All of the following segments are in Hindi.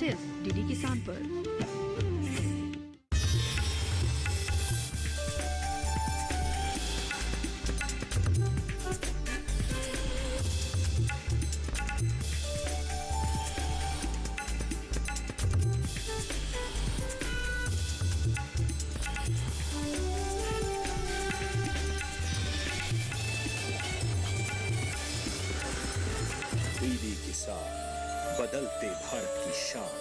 सिर्फ डीडी किसान पर। डीडी किसान, बदलते भारत की शान।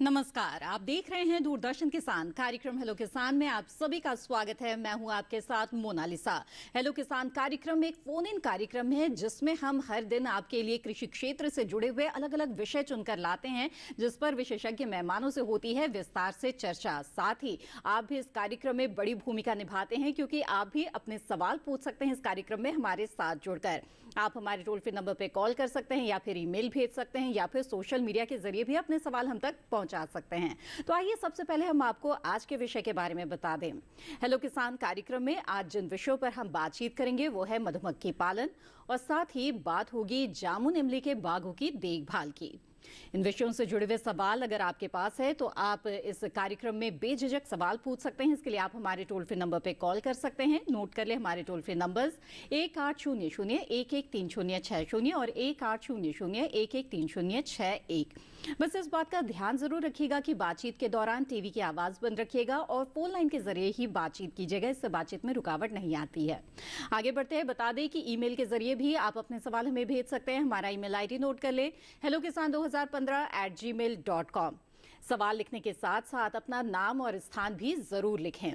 नमस्कार, आप देख रहे हैं दूरदर्शन किसान कार्यक्रम हेलो किसान में आप सभी का स्वागत है। मैं हूं आपके साथ मोनालिसा। हेलो किसान कार्यक्रम एक फोन इन कार्यक्रम है जिसमें हम हर दिन आपके लिए कृषि क्षेत्र से जुड़े हुए अलग अलग विषय चुनकर लाते हैं, जिस पर विशेषज्ञ मेहमानों से होती है विस्तार से चर्चा। साथ ही आप भी इस कार्यक्रम में बड़ी भूमिका निभाते हैं, क्योंकि आप भी अपने सवाल पूछ सकते हैं इस कार्यक्रम में हमारे साथ जुड़कर। आप हमारे टोल फ्री नंबर पर कॉल कर सकते हैं, या फिर ईमेल भेज सकते हैं, या फिर सोशल मीडिया के जरिए भी अपने सवाल हम तक पहुंचा सकते हैं। तो आइए सबसे पहले हम आपको आज के विषय के बारे में बता दें। हेलो किसान कार्यक्रम में आज जिन विषयों पर हम बातचीत करेंगे वो है मधुमक्खी पालन, और साथ ही बात होगी जामुन इमली के बागों की देखभाल की। इन विषयों से जुड़े हुए सवाल अगर आपके पास है तो आप इस कार्यक्रम में बेझिझक सवाल पूछ सकते हैं। इसके लिए आप हमारे टोल फ्री नंबर पे कॉल कर सकते हैं। नोट कर ले हमारे टोल फ्री नंबर्स 1800-113060 और 1800-113061। बस इस बात का ध्यान जरूर रखिएगा कि बातचीत के दौरान टीवी की आवाज बंद रखिएगा और फोन लाइन के जरिए ही बातचीत कीजिएगा। इससे बातचीत में रुकावट नहीं आती है। आगे बढ़ते हैं, बता दें कि ईमेल के जरिए भी आप अपने सवाल हमें भेज सकते हैं। हमारा ईमेल आईडी नोट कर ले, hellokisan2015@gmail.com। सवाल लिखने के साथ साथ अपना नाम और स्थान भी जरूर लिखें।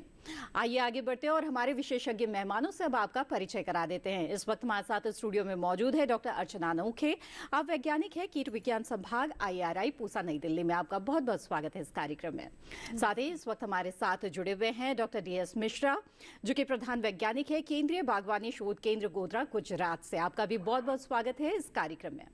आइए आगे बढ़ते हैं और हमारे विशेषज्ञ मेहमानों से अब आपका परिचय करा देते हैं। इस वक्त हमारे साथ स्टूडियो में मौजूद है डॉक्टर अर्चना अनोखे। आप वैज्ञानिक है कीट विज्ञान संभाग IRI पूसा नई दिल्ली में। आपका बहुत बहुत स्वागत है इस कार्यक्रम में। साथ ही इस वक्त हमारे साथ जुड़े हुए हैं डॉक्टर DS मिश्रा, जो कि प्रधान वैज्ञानिक है केंद्रीय बागवानी शोध केंद्र गोधरा गुजरात से। आपका भी बहुत बहुत स्वागत है इस कार्यक्रम में।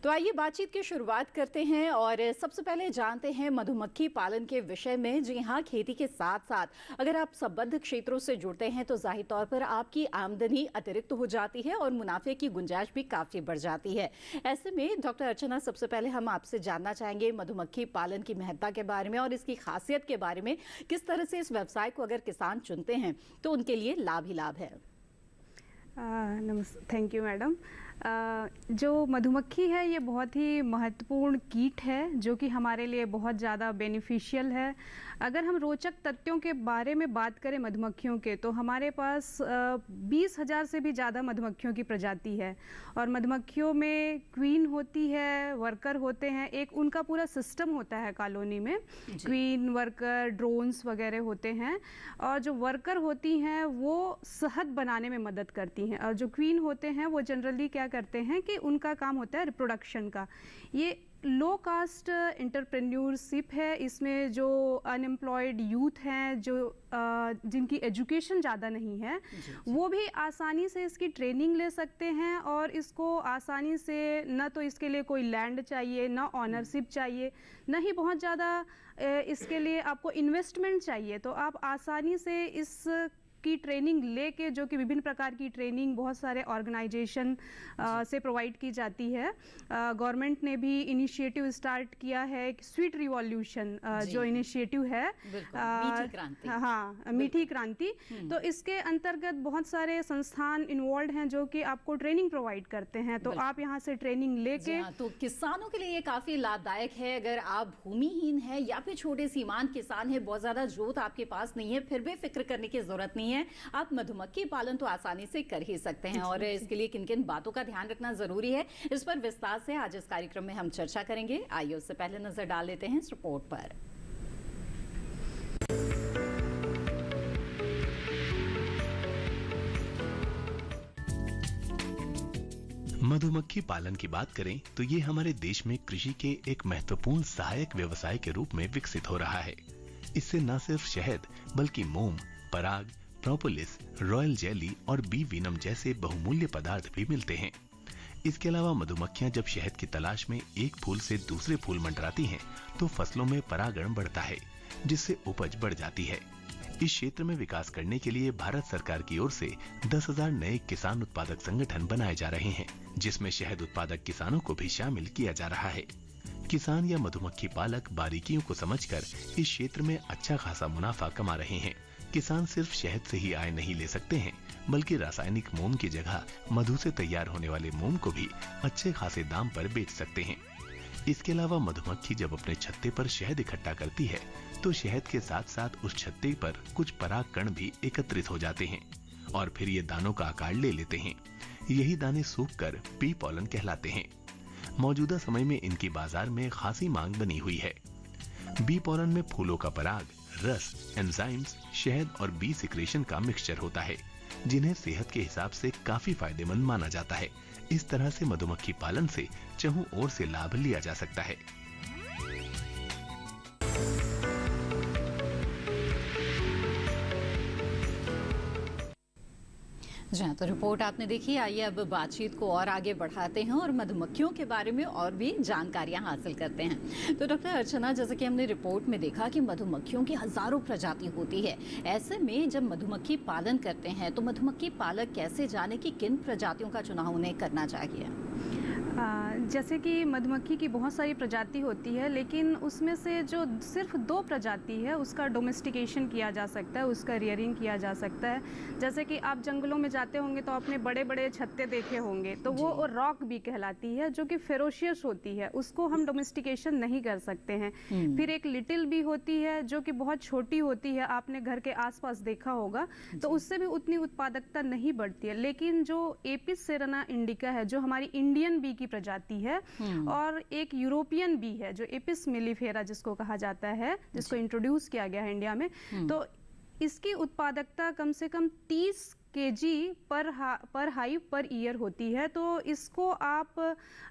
तो आइए बातचीत की शुरुआत करते हैं और सबसे पहले जानते हैं मधुमक्खी पालन के विषय में। जी हाँ, खेती के साथ साथ अगर आप संबद्ध क्षेत्रों से जुड़ते हैं तो जाहिर तौर पर आपकी आमदनी अतिरिक्त हो जाती है और मुनाफे की गुंजाइश भी काफी बढ़ जाती है। ऐसे में डॉक्टर अर्चना, सबसे पहले हम आपसे जानना चाहेंगे मधुमक्खी पालन की महत्ता के बारे में और इसकी खासियत के बारे में। किस तरह से इस व्यवसाय को अगर किसान चुनते हैं तो उनके लिए लाभ ही लाभ है। Thank you madam. जो मधुमक्खी है ये बहुत ही महत्वपूर्ण कीट है, जो कि हमारे लिए बहुत ज़्यादा बेनिफिशियल है। अगर हम रोचक तथ्यों के बारे में बात करें मधुमक्खियों के, तो हमारे पास 20,000 से भी ज़्यादा मधुमक्खियों की प्रजाति है। और मधुमक्खियों में क्वीन होती है, वर्कर होते हैं, एक उनका पूरा सिस्टम होता है कॉलोनी में। क्वीन, वर्कर, ड्रोन्स वगैरह होते हैं। और जो वर्कर होती हैं वो शहद बनाने में मदद करती हैं, और जो क्वीन होते हैं वो जनरली क्या करते हैं कि उनका काम होता है रिप्रोडक्शन का। ये लो कास्ट एंटरप्रेन्योरशिप है। इसमें जो अनएम्प्लॉयड यूथ हैं, जो जिनकी एजुकेशन ज़्यादा नहीं है, वो भी आसानी से इसकी ट्रेनिंग ले सकते हैं। और इसको आसानी से, न तो इसके लिए कोई लैंड चाहिए, न ऑनरशिप चाहिए, न ही बहुत ज़्यादा इसके लिए आपको इन्वेस्टमेंट चाहिए। तो आप आसानी से इस की ट्रेनिंग लेके, जो कि विभिन्न प्रकार की ट्रेनिंग बहुत सारे ऑर्गेनाइजेशन से प्रोवाइड की जाती है। गवर्नमेंट ने भी इनिशिएटिव स्टार्ट किया है, स्वीट रिवॉल्यूशन जो इनिशिएटिव है, मीठी क्रांति। हाँ, मीठी क्रांति। तो इसके अंतर्गत बहुत सारे संस्थान इन्वॉल्व हैं जो कि आपको ट्रेनिंग प्रोवाइड करते हैं। तो आप यहाँ से ट्रेनिंग लेके, तो किसानों के लिए ये काफी लाभदायक है। अगर आप भूमिहीन है या फिर छोटे सीमांत किसान है, बहुत ज्यादा जोत आपके पास नहीं है, फिर भी फिक्र करने की जरूरत नहीं है। है, आप मधुमक्खी पालन तो आसानी से कर ही सकते हैं। और इसके लिए किन किन बातों का ध्यान रखना जरूरी है, इस पर विस्तार से आज इस कार्यक्रम में हम चर्चा करेंगे। आइए उससे पहले नजर डाल लेते हैं इस रिपोर्ट पर। मधुमक्खी पालन की बात करें तो ये हमारे देश में कृषि के एक महत्वपूर्ण सहायक व्यवसाय के रूप में विकसित हो रहा है। इससे न सिर्फ शहद बल्कि मोम, पराग, प्रोपोलिस, रॉयल जेली और बी वीनम जैसे बहुमूल्य पदार्थ भी मिलते हैं। इसके अलावा मधुमक्खियां जब शहद की तलाश में एक फूल से दूसरे फूल मंडराती हैं, तो फसलों में परागण बढ़ता है, जिससे उपज बढ़ जाती है। इस क्षेत्र में विकास करने के लिए भारत सरकार की ओर से 10,000 नए किसान उत्पादक संगठन बनाए जा रहे हैं, जिसमें शहद उत्पादक किसानों को भी शामिल किया जा रहा है। किसान या मधुमक्खी पालक बारीकियों को समझकर इस क्षेत्र में अच्छा खासा मुनाफा कमा रहे हैं। किसान सिर्फ शहद से ही आय नहीं ले सकते हैं, बल्कि रासायनिक मोम की जगह मधु से तैयार होने वाले मोम को भी अच्छे खासे दाम पर बेच सकते हैं। इसके अलावा मधुमक्खी जब अपने छत्ते पर शहद इकट्ठा करती है, तो शहद के साथ साथ उस छत्ते पर कुछ पराग कण भी एकत्रित हो जाते हैं और फिर ये दानों का आकार ले लेते हैं। यही दाने सूखकर बी पॉलन कहलाते हैं। मौजूदा समय में इनकी बाजार में खासी मांग बनी हुई है। बी पॉलन में फूलों का पराग, रस, एंजाइम्स, शहद और बी सिक्रेशन का मिक्सचर होता है, जिन्हें सेहत के हिसाब से काफी फायदेमंद माना जाता है। इस तरह से मधुमक्खी पालन से चहुं ओर से लाभ लिया जा सकता है। जी हाँ, तो रिपोर्ट आपने देखी। आइए अब बातचीत को और आगे बढ़ाते हैं और मधुमक्खियों के बारे में और भी जानकारियां हासिल करते हैं। तो डॉक्टर अर्चना, जैसे कि हमने रिपोर्ट में देखा कि मधुमक्खियों की हजारों प्रजाति होती है। ऐसे में जब मधुमक्खी पालन करते हैं तो मधुमक्खी पालक कैसे जाने कि किन प्रजातियों का चुनाव उन्हें करना चाहिए? जैसे कि मधुमक्खी की बहुत सारी प्रजाति होती है, लेकिन उसमें से जो सिर्फ 2 प्रजाति है उसका डोमेस्टिकेशन किया जा सकता है, उसका रियरिंग किया जा सकता है। जैसे कि आप जंगलों में जाते होंगे तो आपने बड़े बड़े छत्ते देखे होंगे, तो वो रॉक बी कहलाती है, जो कि फेरोशियस होती है, उसको हम डोमेस्टिकेशन नहीं कर सकते हैं। फिर एक लिटिल बी होती है जो कि बहुत छोटी होती है, आपने घर के आसपास देखा होगा, तो उससे भी उतनी उत्पादकता नहीं बढ़ती है। लेकिन जो एपिस सेराना इंडिका है, जो हमारी इंडियन बी की प्रजाति है, और एक यूरोपियन बी है जो एपिस मेलिफेरा जिसको कहा जाता है, जिसको इंट्रोड्यूस किया गया है इंडिया में, तो इसकी उत्पादकता कम से कम 30 kg पर हाइव पर ईयर होती है। तो इसको आप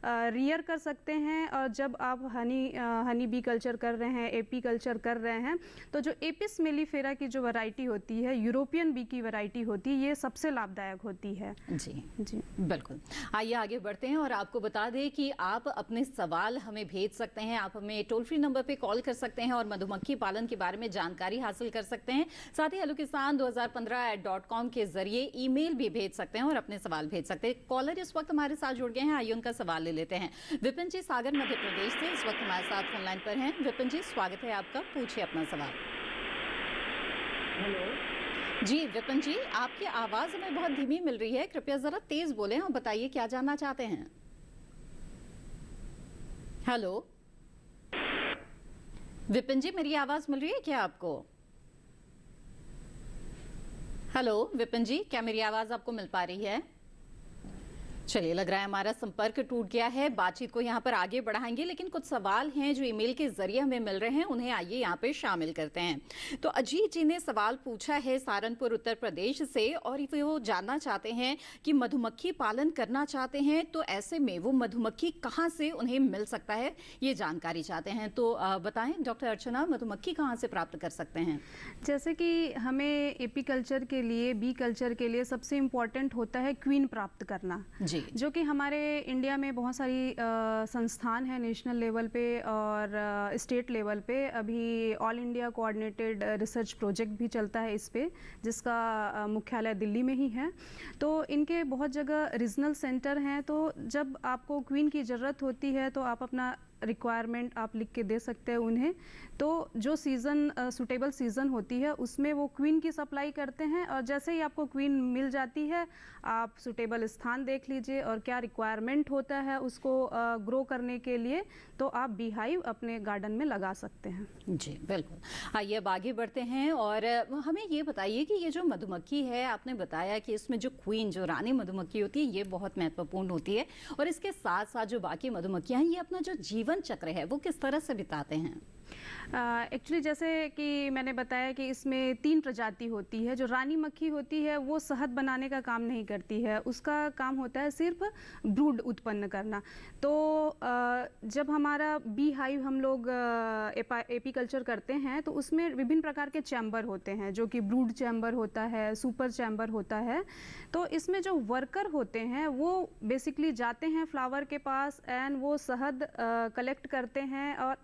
रियर कर सकते हैं, और जब आप हनी बी कल्चर कर रहे हैं, एपी कल्चर कर रहे हैं, तो जो एपिस मेलिफेरा की जो वैरायटी होती है, यूरोपियन बी की वैरायटी होती है, ये सबसे लाभदायक होती है। जी बिल्कुल। आइए आगे बढ़ते हैं और आपको बता दें कि आप अपने सवाल हमें भेज सकते हैं। आप हमें टोल फ्री नंबर पे कॉल कर सकते हैं और मधुमक्खी पालन के बारे में जानकारी हासिल कर सकते हैं। साथ ही hellokisan2015@.com के जरिए ईमेल भी भेज सकते हैं और अपने सवाल भेज सकते हैं। कॉलर इस वक्त हमारे साथ जुड़ गए हैं, आइए उनका सवाल ले लेते हैं। विपिन जी सागर मध्य प्रदेश से इस वक्त हमारे साथ फोन लाइन पर हैं। विपिन जी, स्वागत है आपका, पूछिए अपना सवाल। हेलो जी विपिन जी, आपकी आवाज हमें बहुत धीमी मिल रही है, कृपया जरा तेज बोलें और बताइए क्या जानना चाहते हैं। हेलो विपिन जी, मेरी आवाज मिल रही है क्या आपको? हेलो विपिन जी, क्या मेरी आवाज आपको मिल पा रही है? चलिए, लग रहा है हमारा संपर्क टूट गया है। बातचीत को यहाँ पर आगे बढ़ाएंगे, लेकिन कुछ सवाल हैं जो ईमेल के जरिए हमें मिल रहे हैं, उन्हें आइए यहाँ पे शामिल करते हैं। तो अजीत जी ने सवाल पूछा है सहारनपुर उत्तर प्रदेश से, और वो जानना चाहते हैं कि मधुमक्खी पालन करना चाहते हैं, तो ऐसे में वो मधुमक्खी कहाँ से उन्हें मिल सकता है, ये जानकारी चाहते हैं। तो बताएं डॉक्टर अर्चना, मधुमक्खी कहाँ से प्राप्त कर सकते हैं? जैसे कि हमें एपी कल्चर के लिए, बी कल्चर के लिए सबसे इम्पोर्टेंट होता है क्वीन प्राप्त करना, जो कि हमारे इंडिया में बहुत सारी संस्थान हैं नेशनल लेवल पे और स्टेट लेवल पे। अभी all India coordinated research project भी चलता है इस पे, जिसका मुख्यालय दिल्ली में ही है। तो इनके बहुत जगह रीजनल सेंटर हैं, तो जब आपको क्वीन की ज़रूरत होती है तो आप अपना रिक्वायरमेंट आप लिख के दे सकते हैं उन्हें। तो जो सीज़न सूटेबल सीज़न होती है उसमें वो क्वीन की सप्लाई करते हैं, और जैसे ही आपको क्वीन मिल जाती है आप सूटेबल स्थान देख लीजिए और क्या रिक्वायरमेंट होता है उसको ग्रो करने के लिए, तो आप बी हाइव अपने गार्डन में लगा सकते हैं। जी बिल्कुल। आइए अब आगे बढ़ते हैं और हमें ये बताइए कि ये जो मधुमक्खी है, आपने बताया कि इसमें जो क्वीन, जो रानी मधुमक्खी होती है, ये बहुत महत्वपूर्ण होती है, और इसके साथ साथ जो बाकी मधुमक्खियां हैं ये अपना जो जीवन चक्र है वो किस तरह से बिताते हैं? एक्चुअली जैसे कि मैंने बताया कि इसमें 3 प्रजाति होती है। जो रानी मक्खी होती है वो शहद बनाने का काम नहीं करती है, उसका काम होता है सिर्फ ब्रूड उत्पन्न करना। तो जब हमारा बी हाइव हम लोग एपीकल्चर करते हैं तो उसमें विभिन्न प्रकार के चैम्बर होते हैं, जो कि ब्रूड चैम्बर होता है, सुपर चैम्बर होता है। तो इसमें जो वर्कर होते हैं वो बेसिकली जाते हैं फ्लावर के पास एंड वो शहद कलेक्ट करते हैं, और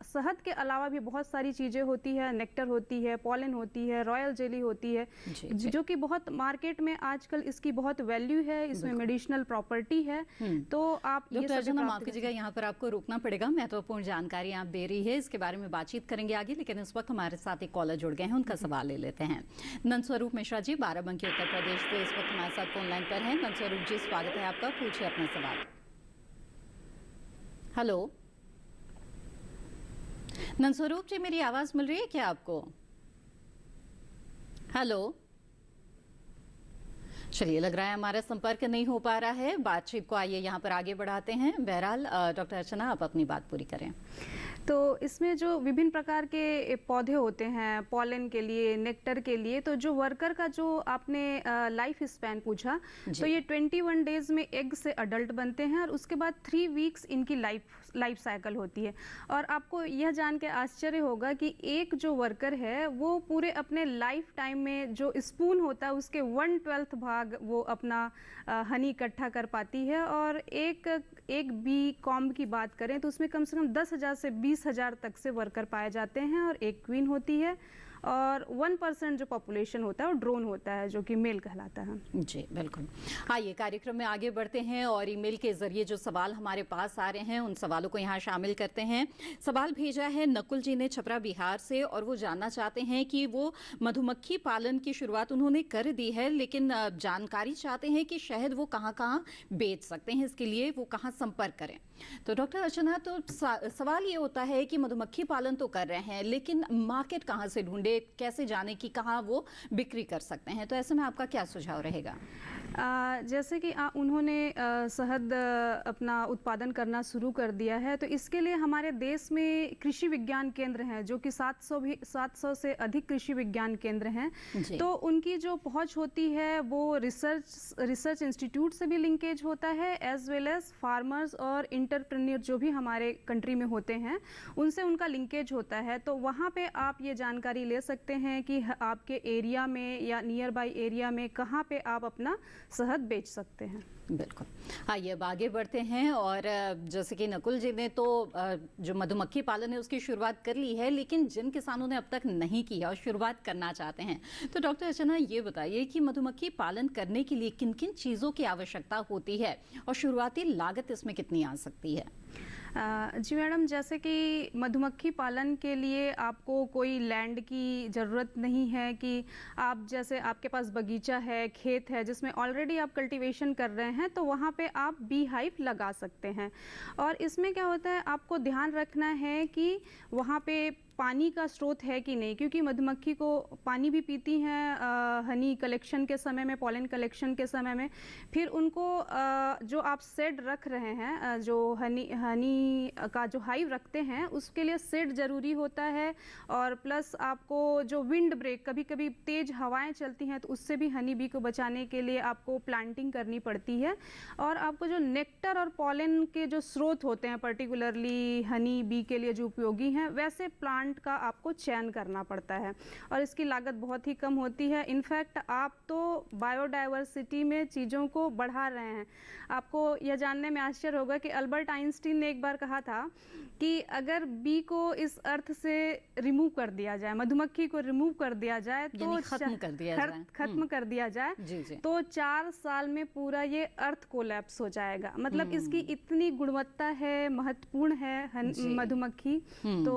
शहद के अलावा भी बहुत सारी चीज़ें होती है, नेक्टर होती है, पॉलन होती है, रॉयल जेली होती है, जो कि बहुत मार्केट में आजकल इसकी बहुत वैल्यू है, इसमें मेडिसिनल प्रॉपर्टी है। तो आप ये डॉक्टर अर्चना, माफ कीजिएगा, यहाँ पर आपको रुकना पड़ेगा, महत्वपूर्ण जानकारी आप दे रही है, इसके बारे में बातचीत करेंगे आगे, लेकिन इस वक्त हमारे साथ एक कॉलर जुड़ गए हैं, उनका सवाल ले लेते हैं। नंदस्वरूप मिश्रा जी, बाराबंकी, उत्तर प्रदेश से इस वक्त हमारे साथ फोन लाइन पर हैं। नंदस्वरूप जी, स्वागत है आपका, पूछिए अपना सवाल। हेलो नंदस्वरूप जी, मेरी आवाज मिल रही है क्या आपको? हेलो, चलिए लग रहा है हमारा संपर्क नहीं हो पा रहा है, बातचीत को आइए यहाँ पर आगे बढ़ाते हैं। बहरहाल डॉक्टर अर्चना, आप अपनी बात पूरी करें। तो इसमें जो विभिन्न प्रकार के पौधे होते हैं पॉलन के लिए, नेक्टर के लिए, तो जो वर्कर का जो आपने लाइफ स्पैन पूछा, तो ये 21 डेज में एग से अडल्ट बनते हैं और उसके बाद 3 वीक्स इनकी लाइफ साइकिल होती है। और आपको यह जान के आश्चर्य होगा कि एक जो वर्कर है वो पूरे अपने लाइफ टाइम में जो स्पून होता है उसके 1/12 भाग वो अपना हनी इकट्ठा कर पाती है। और एक बी कॉम्ब की बात करें तो उसमें कम से कम 10,000 से 20,000 तक से वर्कर पाए जाते हैं, और एक क्वीन होती है, और 1% जो पॉपुलेशन होता है वो ड्रोन होता है, जो कि मेल कहलाता है। जी बिल्कुल। आइए कार्यक्रम में आगे बढ़ते हैं और ईमेल के जरिए जो सवाल हमारे पास आ रहे हैं उन सवालों को यहाँ शामिल करते हैं। सवाल भेजा है नकुल जी ने छपरा बिहार से, और वो जानना चाहते हैं कि वो मधुमक्खी पालन की शुरुआत उन्होंने कर दी है, लेकिन जानकारी चाहते हैं कि शहद वो कहाँ बेच सकते हैं, इसके लिए वो कहाँ संपर्क करें। तो डॉक्टर अर्चना, तो सवाल ये होता है कि मधुमक्खी पालन तो कर रहे हैं, लेकिन मार्केट कहाँ से ढूंढे, कैसे जाने कि कहाँ वो बिक्री कर सकते हैं? तो ऐसे में आपका क्या सुझाव रहेगा? जैसे कि उन्होंने शहद अपना उत्पादन करना शुरू कर दिया है, तो इसके लिए हमारे देश में कृषि विज्ञान केंद्र हैं, जो कि 700 से अधिक कृषि विज्ञान केंद्र हैं। तो उनकी जो पहुंच होती है वो रिसर्च इंस्टीट्यूट से भी लिंकेज होता है, एज वेल एज फार्मर्स और इंटरप्रेन्योर जो भी हमारे कंट्री में होते हैं उनसे उनका लिंकेज होता है। तो वहाँ पे आप ये जानकारी ले सकते हैं कि आपके एरिया में या नियर बाई एरिया में कहाँ पे आप अपना शहद बेच सकते हैं। बिल्कुल। आइए अब आगे बढ़ते हैं, और जैसे कि नकुल जी ने तो जो मधुमक्खी पालन है उसकी शुरुआत कर ली है, लेकिन जिन किसानों ने अब तक नहीं किया और शुरुआत करना चाहते हैं, तो डॉक्टर अर्चना ये बताइए कि मधुमक्खी पालन करने के लिए किन किन चीज़ों की आवश्यकता होती है और शुरुआती लागत इसमें कितनी आ सकती है? जी मैडम, जैसे कि मधुमक्खी पालन के लिए आपको कोई लैंड की ज़रूरत नहीं है कि आप, जैसे आपके पास बगीचा है, खेत है जिसमें ऑलरेडी आप कल्टीवेशन कर रहे हैं, तो वहाँ पे आप बी हाइव लगा सकते हैं। और इसमें क्या होता है, आपको ध्यान रखना है कि वहाँ पे पानी का स्रोत है कि नहीं, क्योंकि मधुमक्खी को पानी भी पीती हैं हनी कलेक्शन के समय में, पॉलन कलेक्शन के समय में। फिर उनको जो आप शेड रख रहे हैं, जो हनी का जो हाइव रखते हैं उसके लिए शेड ज़रूरी होता है। और प्लस आपको जो विंड ब्रेक, कभी कभी तेज़ हवाएं चलती हैं तो उससे भी हनी बी को बचाने के लिए आपको प्लांटिंग करनी पड़ती है। और आपको जो नेक्टर और पॉलन के जो स्रोत होते हैं पर्टिकुलरली हनी बी के लिए जो उपयोगी हैं, वैसे प्लांट प्लांट का आपको चयन करना पड़ता है और इसकी लागत बहुत ही कम होती है। इनफैक्ट आप तो बायोडायवर्सिटी में चीज़ों को बढ़ा रहे हैं। आपको यह जानने में आश्चर्य होगा कि अल्बर्ट आइंस्टीन ने एक बार कहा था कि अगर बी को इस अर्थ से रिमूव कर दिया जाए, मधुमक्खी को रिमूव कर दिया जाए, तो खत्म कर दिया जाए जी। तो 4 साल में पूरा ये अर्थ कोलैप्स हो जाएगा। मतलब इसकी इतनी गुणवत्ता है, महत्वपूर्ण है मधुमक्खी। तो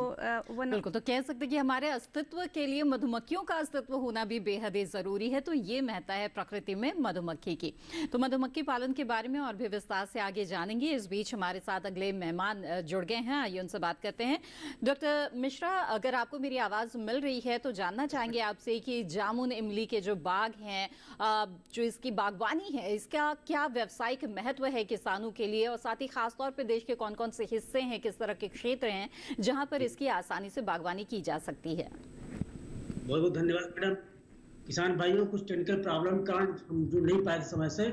बिल्कुल, तो कह सकते हैं कि हमारे अस्तित्व के लिए मधुमक्खियों का अस्तित्व होना भी बेहद ही जरूरी है। तो ये महत्ता है प्रकृति में मधुमक्खी की। तो मधुमक्खी पालन के बारे में और भी विस्तार से आगे जानेंगे। इस बीच हमारे साथ अगले मेहमान जुड़ गए हैं, आइए उनसे बात करते हैं। डॉक्टर मिश्रा, अगर आपको मेरी आवाज मिल रही है तो जानना चाहेंगे आपसे कि जामुन इमली के जो बाग हैं, जो इसकी बागवानी है, इसका क्या व्यावसायिक महत्व है किसानों के लिए, और साथ ही खासतौर पर देश के कौन कौन से हिस्से हैं, किस तरह के क्षेत्र हैं जहां पर इसकी आसानी से बागवानी की जा सकती है? बहुत बहुत धन्यवाद मैडम। किसान भाइयों, कुछ टेक्निकल प्रॉब्लम का हम जुड़ नहीं पाए समय से,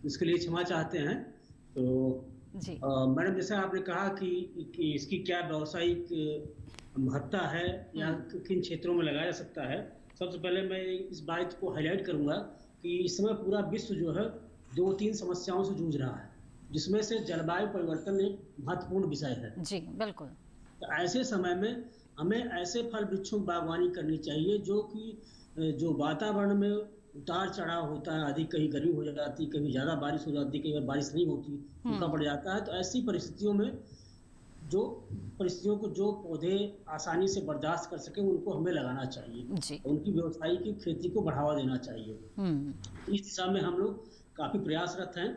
इसके लिए क्षमा चाहते हैं। तो जी मैडम, जैसा आपने कहा कि इसकी क्या व्यावसायिक महत्ता है या किन क्षेत्रों में लगाया जा सकता है, सबसे पहले मैं इस बात को हाईलाइट करूंगा कि इस समय पूरा विश्व जो है 2-3 समस्याओं से जूझ रहा है, जिसमें से जलवायु परिवर्तन एक महत्वपूर्ण विषय है। जी बिल्कुल। तो ऐसे समय में हमें ऐसे फल वृक्षों की बागवानी करनी चाहिए जो वातावरण में उतार चढ़ाव होता है, अधिक कहीं गर्मी हो जाती, कहीं ज़्यादा बारिश हो जाती, कहीं बारिश नहीं होती, सूखा पड़ जाता है। तो ऐसी परिस्थितियों में जो पौधे आसानी से बर्दाश्त कर सके उनको हमें लगाना चाहिए। उनकी व्यावसायिक खेती को बढ़ावा देना चाहिए। इस दिशा में हम लोग काफी प्रयासरत हैं।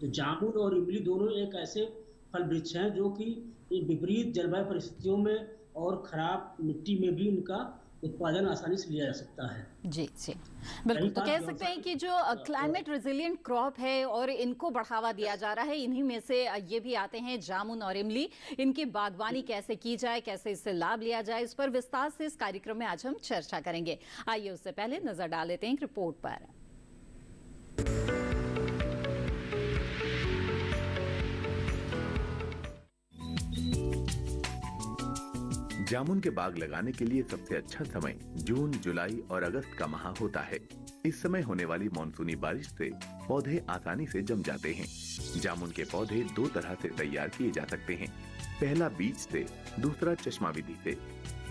तो जामुन और इमली दोनों एक ऐसे फल वृक्ष हैं जो कि विपरीत जलवायु परिस्थितियों में और खराब मिट्टी में भी उनका उत्पादन आसानी से लिया जा सकता है। जी बिल्कुल। तो कह सकते हैं कि जो क्लाइमेट रेजिलिएंट क्रॉप है और इनको बढ़ावा दिया जा रहा है, इन्हीं में से ये भी आते हैं जामुन और इमली। इनकी बागवानी कैसे की जाए, कैसे इससे लाभ लिया जाए, इस पर विस्तार से इस कार्यक्रम में आज हम चर्चा करेंगे। आइए उससे पहले नजर डाल लेते हैं एक रिपोर्ट पर। जामुन के बाग लगाने के लिए सबसे अच्छा समय जून, जुलाई और अगस्त का माह होता है। इस समय होने वाली मानसूनी बारिश से पौधे आसानी से जम जाते हैं। जामुन के पौधे 2 तरह से तैयार किए जा सकते हैं, पहला बीज से, दूसरा चश्मा विधि से।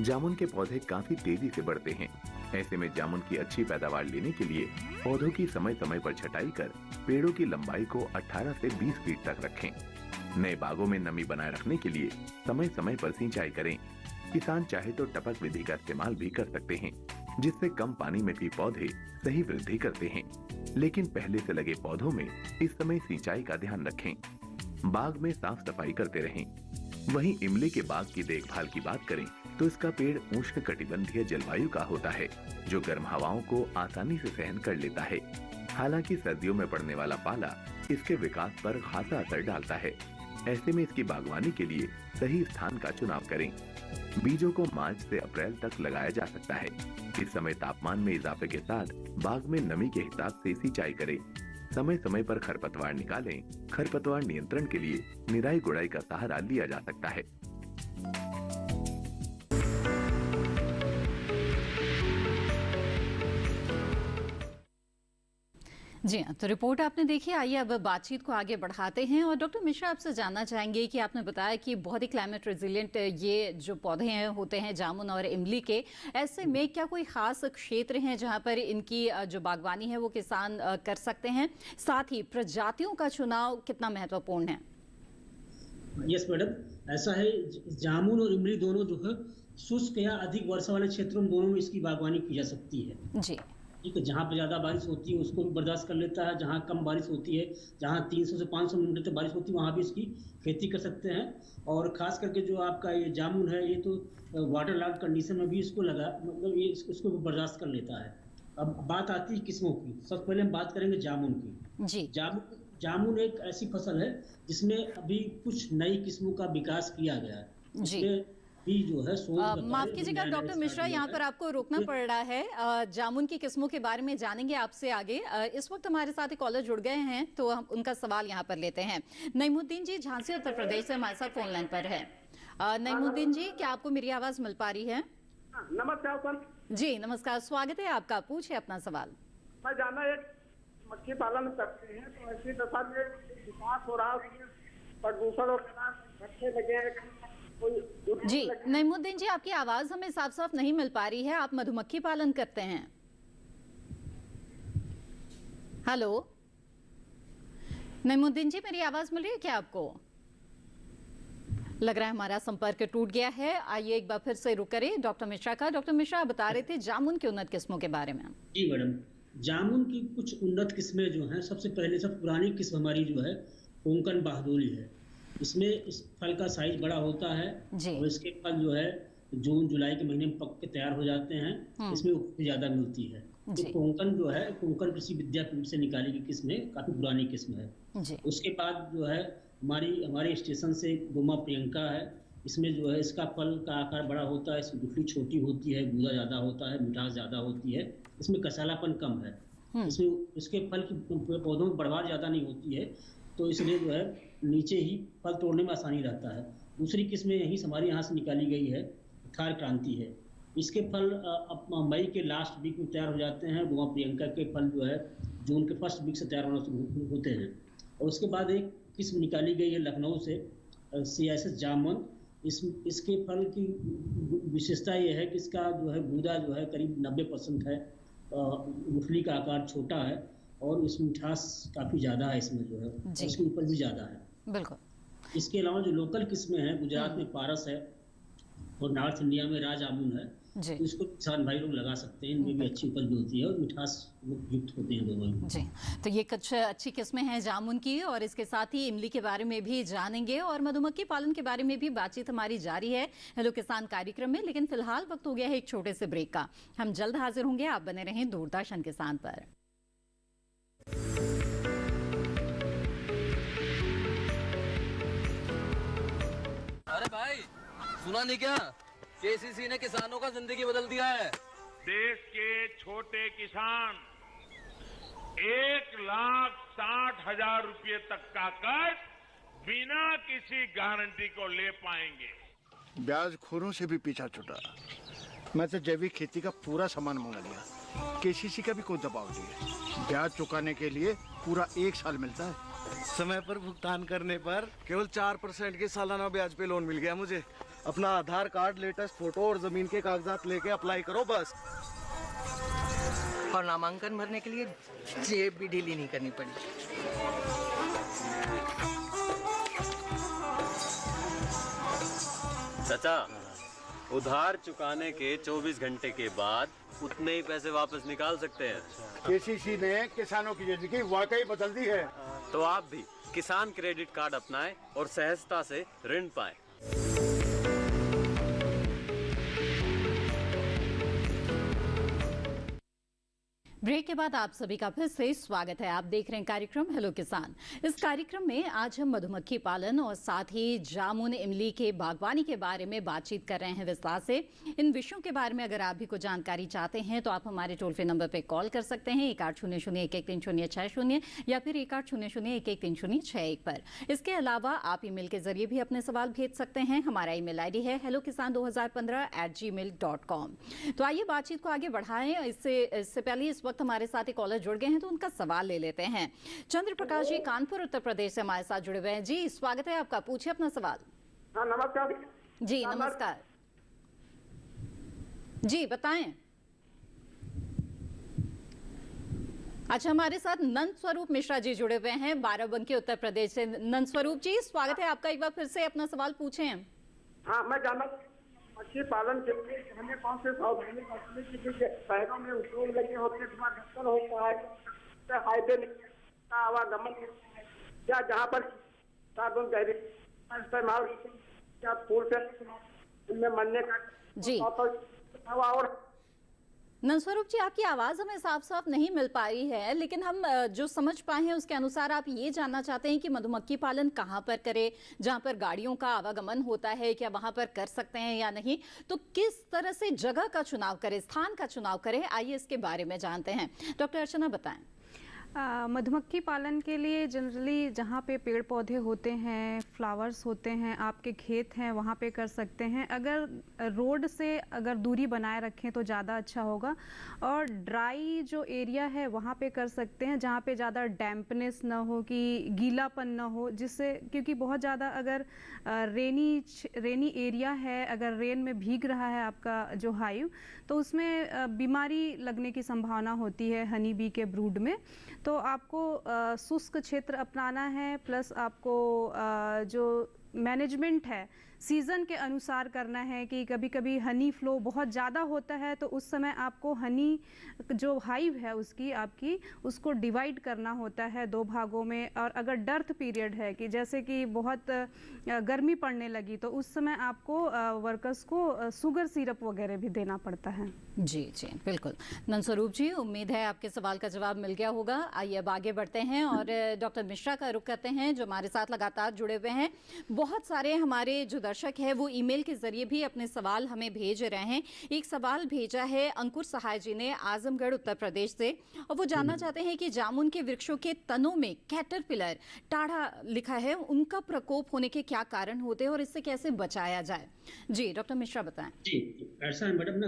जामुन के पौधे काफी तेजी से बढ़ते हैं। ऐसे में जामुन की अच्छी पैदावार लेने के लिए पौधों की समय समय पर छटाई कर पेड़ों की लंबाई को 18 से 20 फीट तक रखें। नए बागों में नमी बनाए रखने के लिए समय समय पर सिंचाई करें। किसान चाहे तो टपक विधि का इस्तेमाल भी कर सकते हैं, जिससे कम पानी में भी पौधे सही वृद्धि करते हैं। लेकिन पहले से लगे पौधों में इस समय सिंचाई का ध्यान रखें। बाग में साफ सफाई करते रहें। वहीं इमली के बाग की देखभाल की बात करें तो इसका पेड़ उष्णकटिबंधीय जलवायु का होता है, जो गर्म हवाओं को आसानी से सहन कर लेता है। हालांकि सर्दियों में पड़ने वाला पाला इसके विकास पर खासा असर डालता है। ऐसे में इसकी बागवानी के लिए सही स्थान का चुनाव करें। बीजों को मार्च से अप्रैल तक लगाया जा सकता है। इस समय तापमान में इजाफे के साथ बाग में नमी के हिसाब से सिंचाई करें। समय समय पर खरपतवार निकालें। खरपतवार नियंत्रण के लिए निराई गुड़ाई का सहारा लिया जा सकता है। जी हाँ, तो रिपोर्ट आपने देखी। आइए अब बातचीत को आगे बढ़ाते हैं और डॉक्टर मिश्रा आपसे जानना चाहेंगे कि आपने बताया कि बहुत ही क्लाइमेट रेजिलिएंट ये जो पौधे हैं होते हैं जामुन और इमली के। ऐसे में क्या कोई खास क्षेत्र हैं जहां पर इनकी जो बागवानी है वो किसान कर सकते हैं? साथ ही प्रजातियों का चुनाव कितना महत्वपूर्ण है? यस मैडम, ऐसा है। जामुन और इमली दोनों जो है शुष्क या अधिक वर्षा वाले क्षेत्रों में दोनों में इसकी बागवानी की जा सकती है। जी ठीक है, जहाँ पे ज़्यादा बारिश होती है उसको भी बर्दाश्त कर लेता है। जहाँ कम बारिश होती है, जहाँ 300 से 500 मिलीमीटर तक बारिश होती है, वहाँ भी इसकी खेती कर सकते हैं। और खास करके जो आपका ये जामुन है, ये तो वाटर लॉग कंडीशन में भी इसको मतलब ये इसको भी बर्दाश्त कर लेता है। अब बात आती है किस्मों की। सबसे पहले हम बात करेंगे जामुन की। जी जामुन एक ऐसी फसल है जिसमें अभी कुछ नई किस्मों का विकास किया गया है। इसमें भी जो है सोच माफ कीजिएगा डॉक्टर मिश्रा, यहाँ पर आपको रोकना पड़ रहा है। जामुन की किस्मों के बारे में जानेंगे आपसे आगे। इस वक्त हमारे साथ एक कॉलर जुड़ गए हैं, तो हम उनका सवाल यहाँ पर लेते हैं। नईमुद्दीन जी झांसी उत्तर प्रदेश से हमारे साथ फोन लाइन पर है। नईमुद्दीन जी, क्या आपको मेरी आवाज मिल पा रही है? नमस्कार सर। जी नमस्कार, स्वागत है आपका, पूछिए अपना सवाल। मैं जानना, एक मक्खी पालन करते हैं तो ऐसी दशा में विकास हो रहा है, प्रदूषण और घटने लगे हैं। जी नईमुद्दीन जी, आपकी आवाज हमें साफ साफ नहीं मिल पा रही है। आप मधुमक्खी पालन करते हैं? हेलो नईमुद्दीन जी, मेरी आवाज मिल रही है क्या आपको? लग रहा है हमारा संपर्क टूट गया है। आइए एक बार फिर से रुक करें डॉक्टर मिश्रा का। डॉक्टर मिश्रा, आप बता रहे थे जामुन की उन्नत किस्मों के बारे में। जी मैडम, जामुन की कुछ उन्नत किस्में जो हैं, सबसे पहले सब पुरानी किस्म हमारी जो है कोंकण बहादुरी है। इसमें इस फल का साइज बड़ा होता है और इसके फल जो है जून जुलाई के महीने में पक के तैयार हो जाते हैं। इसमें उपज ज्यादा मिलती है। तो कोंकण जो है, कोंकण कृषि विद्यापीठ से निकाली गई किस्म है, काफी पुरानी किस्म है। उसके बाद जो है हमारे स्टेशन से गोमा प्रियंका है। इसमें जो है इसका फल का आकार बड़ा होता है, इसकी गुठली छोटी होती है, गूदा ज्यादा होता है, मिठास ज्यादा होती है, इसमें कसालापन कम है। इसमें इसके फल की पौधों में बढ़वार ज्यादा नहीं होती है, तो इसलिए जो है नीचे ही फल तोड़ने में आसानी रहता है। दूसरी किस्म यही हमारे यहाँ से निकाली गई है, थार क्रांति है। इसके फल मई के लास्ट वीक में तैयार हो जाते हैं। गोमा प्रियंका के फल जो है जून के फर्स्ट वीक से तैयार होना शुरू होते हैं। और उसके बाद एक किस्म निकाली गई है लखनऊ से, सियासत जामुन। इसके फल की विशेषता यह है कि इसका जो है गूदा जो है करीब 90% है, गुठली का आकार छोटा है और इसमें मिठास काफी ज्यादा है। इसमें जो है इसके ऊपर भी ज्यादा है। बिल्कुल। इसके अलावा जो लोकल किस्में हैं, गुजरात में पारस है और नॉर्थ इंडिया में राज जामुन है, तो इसको किसान भाई लोग लगा सकते हैं। इनमें भी अच्छी उपज होती है और मिठास युक्त होते हैं दोनों जी। तो ये कुछ अच्छी किस्में हैं जामुन की, और इसके साथ ही इमली के बारे में भी जानेंगे और मधुमक्खी पालन के बारे में भी बातचीत हमारी जारी है हेलो किसान कार्यक्रम में। लेकिन फिलहाल वक्त हो गया है एक छोटे से ब्रेक का। हम जल्द हाजिर होंगे, आप बने रहें दूरदर्शन किसान पर। अरे भाई, सुना नहीं क्या? केसीसी ने किसानों का जिंदगी बदल दिया है। देश के छोटे किसान 1,60,000 रुपये तक का कर्ज बिना किसी गारंटी को ले पाएंगे। ब्याज खोरों से भी पीछा छुटा। मैं तो जैविक खेती का पूरा सामान मंगा लिया। केसीसी का भी कोई दबाव नहीं है। ब्याज चुकाने के लिए पूरा 1 साल मिलता है। समय पर भुगतान करने पर केवल 4% के सालाना ब्याज पे लोन मिल गया मुझे। अपना आधार कार्ड, लेटेस्ट फोटो और जमीन के कागजात लेके अप्लाई करो बस। और नामांकन भरने के लिए जेब भी ढीली नहीं करनी पड़ी। चाचा, उधार चुकाने के 24 घंटे के बाद उतने ही पैसे वापस निकाल सकते हैं। केसीसी ने किसानों की जिंदगी वाकई बदल दी है। तो आप भी किसान क्रेडिट कार्ड अपनाएं और सहजता से ऋण पाएं। ब्रेक के बाद आप सभी का फिर से स्वागत है। आप देख रहे हैं कार्यक्रम हेलो किसान। इस कार्यक्रम में आज हम मधुमक्खी पालन और साथ ही जामुन, इमली के बागवानी के बारे में बातचीत कर रहे हैं विस्तार से। इन विषयों के बारे में अगर आप भी कुछ जानकारी चाहते हैं तो आप हमारे टोल फ्री नंबर पर कॉल कर सकते हैं 1800-113060 या फिर 1800-113061 पर। इसके अलावा आप ईमेल के जरिए भी अपने सवाल भेज सकते हैं। हमारा ईमेल आईडी है hellokisan2015@gmail.com। तो आइए बातचीत को आगे बढ़ाएं। इससे पहले इस वक्त हमारे साथ एक कॉलर जुड़ गए हैं, तो उनका सवाल ले लेते हैं। चंद्र प्रकाश जी कानपुर उत्तर प्रदेश से हमारे साथ जुड़े हुए हैं। जी स्वागत है आपका, पूछिए अपना सवाल। हाँ नमस्कार जी। नमस्कार जी, बताएं। अच्छा, हमारे साथ नंद स्वरूप मिश्रा जी जुड़े हुए हैं बाराबंकी उत्तर प्रदेश से। नंद स्वरूप जी स्वागत है आपका, एक बार फिर से अपना सवाल पूछें। हाँ, मैं जानना मछली पालन के लिए हमें कौन से सावधानी बरतनी चाहिए? शहरों में उद्योग लगे होते हैं, ढक्कन होता है, हाईवे का आवागमन होता है, या जहाँ पर साबुन गहरी इस्तेमाल या फूल से उनमें मरने का जी। और नंदस्वरूप जी, आपकी आवाज़ हमें साफ साफ नहीं मिल पा रही है, लेकिन हम जो समझ पाए हैं उसके अनुसार आप ये जानना चाहते हैं कि मधुमक्खी पालन कहाँ पर करें, जहाँ पर गाड़ियों का आवागमन होता है क्या वहाँ पर कर सकते हैं या नहीं, तो किस तरह से जगह का चुनाव करें, स्थान का चुनाव करें, आइए इसके बारे में जानते हैं। डॉक्टर अर्चना बताएं। मधुमक्खी पालन के लिए जनरली जहाँ पे पेड़ पौधे होते हैं, फ्लावर्स होते हैं, आपके खेत हैं, वहाँ पे कर सकते हैं। अगर रोड से अगर दूरी बनाए रखें तो ज़्यादा अच्छा होगा। और ड्राई जो एरिया है वहाँ पे कर सकते हैं, जहाँ पे ज़्यादा डैम्पनेस ना हो, कि गीलापन ना हो, जिससे क्योंकि बहुत ज़्यादा अगर रेनी एरिया है, अगर रेन में भीग रहा है आपका जो हाइव, तो उसमें बीमारी लगने की संभावना होती है हनी बी के ब्रूड में। तो आपको शुष्क क्षेत्र अपनाना है, प्लस आपको जो मैनेजमेंट है सीज़न के अनुसार करना है। कि कभी कभी हनी फ्लो बहुत ज़्यादा होता है तो उस समय आपको हनी जो हाइव है उसको डिवाइड करना होता है 2 भागों में। और अगर डर्थ पीरियड है कि जैसे कि बहुत गर्मी पड़ने लगी तो उस समय आपको वर्कर्स को शुगर सिरप वगैरह भी देना पड़ता है। जी जी बिल्कुल। नंदस्वरूप जी, उम्मीद है आपके सवाल का जवाब मिल गया होगा। आइए अब आगे बढ़ते हैं और डॉक्टर मिश्रा का रुख करते हैं जो हमारे साथ लगातार जुड़े हुए हैं। बहुत सारे हमारे जो दर्शक है वो ईमेल के जरिए भी अपने सवाल हमें भेज रहे हैं। एक सवाल भेजा है अंकुर सहाय जी ने आजमगढ़ उत्तर प्रदेश से, और वो जानना चाहते हैं कि जामुन के वृक्षों के तनों में कैटरपिलर टाढ़ा लिखा है, उनका प्रकोप होने के क्या कारण होते हैं और इससे कैसे बचाया जाए। जी डॉक्टर मिश्रा बताएं। जी ऐसा है मैडम ना,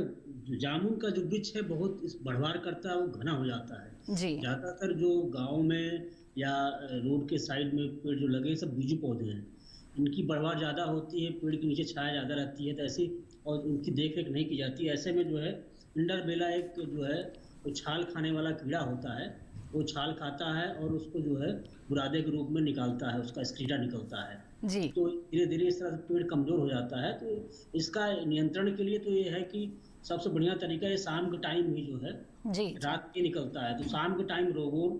जामुन का जो वृक्ष है बहुत बढ़वार करता है, वो घना हो जाता है। जी ज्यादातर जो गाँव में या रोड के साइड में पेड़ जो लगे सब बीजू पौधे हैं, इनकी बढ़वार ज़्यादा होती है, पेड़ के नीचे छाया ज़्यादा रहती है, तो ऐसी और उनकी देख रेख नहीं की जाती। ऐसे में जो है इंडरबेला एक जो है वो छाल खाने वाला कीड़ा होता है, वो छाल खाता है और उसको जो है बुरादे के रूप में निकालता है, उसका स्क्रीटा निकलता है जी। तो धीरे धीरे इस तरह से पेड़ कमज़ोर हो जाता है। तो इसका नियंत्रण के लिए तो ये है कि सबसे बढ़िया तरीका ये शाम के टाइम ही जो है जी रात के निकलता है, तो शाम के टाइम रोगोर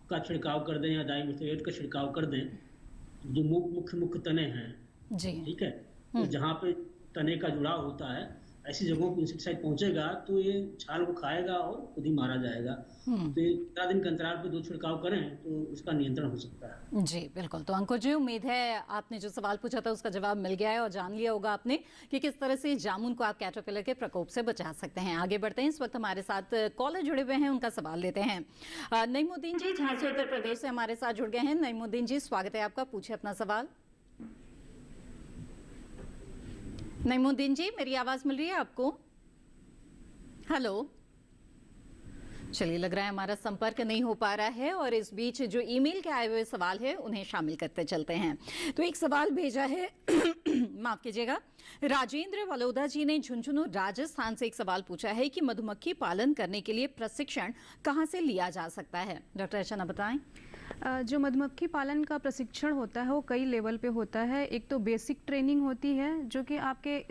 का छिड़काव कर दें या डाइमिथोएट का छिड़काव कर दें। जो मुख्य तने हैं जी ठीक है, तो जहाँ पे तने का जुड़ाव होता है ऐसी जगहों पर इंसेक्टिसाइड पहुंचेगा तो ये छाल को खाएगा और खुद ही मारा जाएगा। तो 15 दिन के अंतराल पे 2 छिड़काव करें तो इसका नियंत्रण हो सकता है। जी बिल्कुल। तो अंकुर जी, उम्मीद है आपने जो सवाल पूछा था उसका जवाब मिल गया है और जान लिया होगा आपने कि किस तरह से जामुन को आप कैटरपिलर के प्रकोप से बचा सकते हैं। आगे बढ़ते हैं। इस वक्त हमारे साथ कॉलर जुड़े हुए हैं, उनका सवाल लेते हैं। नईमुद्दीन जी झांसी उत्तर प्रदेश से हमारे साथ जुड़ गए हैं। नईमुद्दीन जी, स्वागत है आपका, पूछिए अपना सवाल। नईमुद्दीन जी, मेरी आवाज मिल रही है आपको? हेलो, चलिए लग रहा है हमारा संपर्क नहीं हो पा रहा है और इस बीच जो ईमेल के आए हुए सवाल है उन्हें शामिल करते चलते हैं। तो एक सवाल भेजा है माफ कीजिएगा, राजेंद्र वलोदा जी ने झुंझुनू राजस्थान से एक सवाल पूछा है कि मधुमक्खी पालन करने के लिए प्रशिक्षण कहां से लिया जा सकता है। डॉक्टर अर्चना बताएं। जो मधुमक्खी पालन का प्रशिक्षण होता है वो कई लेवल पे होता है। एक तो बेसिक ट्रेनिंग होती है जो कि आपके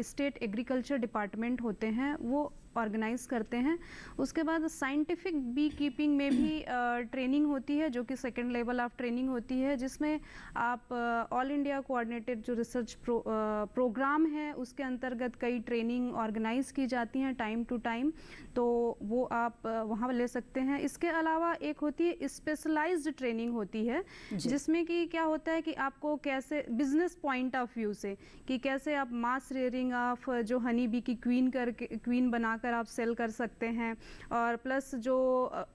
स्टेट एग्रीकल्चर डिपार्टमेंट होते हैं वो ऑर्गेनाइज करते हैं। उसके बाद साइंटिफिक बी कीपिंग में भी ट्रेनिंग होती है जो कि सेकेंड लेवल ऑफ ट्रेनिंग होती है, जिसमें आप ऑल इंडिया कोऑर्डिनेटेड जो रिसर्च प्रोग्राम है उसके अंतर्गत कई ट्रेनिंग ऑर्गेनाइज की जाती हैं टाइम टू टाइम, तो वो आप वहाँ ले सकते हैं। इसके अलावा एक होती है स्पेशलाइज्ड ट्रेनिंग होती है जिसमें कि क्या होता है कि आपको कैसे बिजनेस पॉइंट ऑफ व्यू से कि कैसे आप मास रेयरिंग ऑफ जो हनी बी की क्वीन बनाकर आप सेल कर सकते हैं। और प्लस जो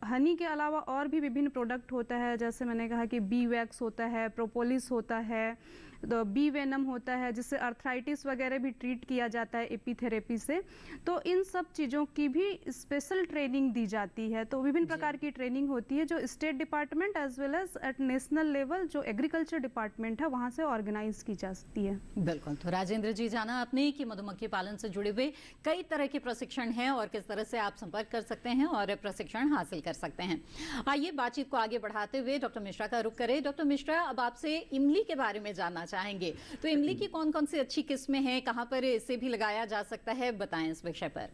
हनी के अलावा और भी विभिन्न प्रोडक्ट होता है, जैसे मैंने कहा कि बी वैक्स होता है, प्रोपोलिस होता है, तो बी वेनम होता है जिससे अर्थराइटिस वगैरह भी ट्रीट किया जाता है एपीथेरेपी से। तो इन सब चीज़ों की भी स्पेशल ट्रेनिंग दी जाती है। तो विभिन्न प्रकार की ट्रेनिंग होती है जो state department as well as at national level जो एग्रीकल्चर डिपार्टमेंट है वहाँ से ऑर्गेनाइज की जाती है। बिल्कुल। तो राजेंद्र जी, जाना आपने कि मधुमक्खी पालन से जुड़े हुए कई तरह के प्रशिक्षण हैं और किस तरह से आप संपर्क कर सकते हैं और प्रशिक्षण हासिल कर सकते हैं। आइए बातचीत को आगे बढ़ाते हुए डॉक्टर मिश्रा का रुख करें। डॉक्टर मिश्रा, अब आपसे इमली के बारे में जानना चाहेंगे। तो इमली की कौन कौन सी अच्छी किस्में हैं, कहाँ पर इसे भी लगाया जा सकता है, बताएं इस विषय पर।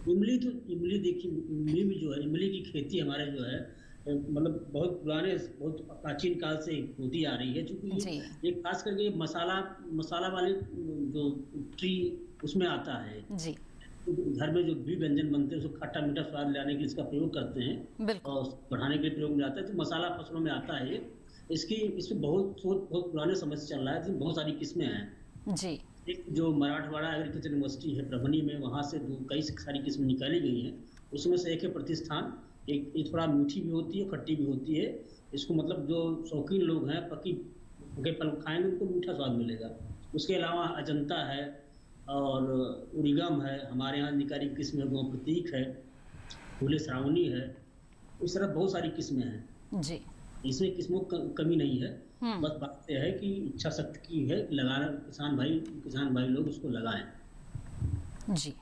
इमली देखिए, इमली में जो है इमली की खेती हमारे जो है मतलब बहुत पुराने बहुत प्राचीन काल से होती आ रही है, क्योंकि ये खास करके मसाला वाले जो ट्री उसमें आता है जी। घर में जो भी व्यंजन बनते हैं उसको खट्टा मीठा स्वाद लाने के लिए इसका प्रयोग करते हैं और बढ़ाने के लिए प्रयोग में आता है। तो मसाला फसलों में आता है। इसमें बहुत पुराने समय से चल रहा है। इसमें बहुत सारी किस्में हैं जी। एक जो मराठवाड़ा एग्रीकल्चर यूनिवर्सिटी है परभनी में, वहाँ से कई सारी किस्में निकाली गई हैं। उसमें से एक है प्रतिष्ठान। ये थोड़ा मीठी भी होती है, खट्टी भी होती है। इसको मतलब जो शौकीन लोग हैं पके फल खाएंगे उनको मीठा स्वाद मिलेगा। उसके अलावा अजंता है और उरिगम है, हमारे यहाँ निकारी किस्म है, गों प्रतीक है, फूले श्रावणी है। इस तरह बहुत सारी किस्में हैं जी। इसमें किस्मों की कमी नहीं है। बस बात यह है कि इच्छा शक्ति की है, लगाना किसान भाई लोग उसको लगाएं। जी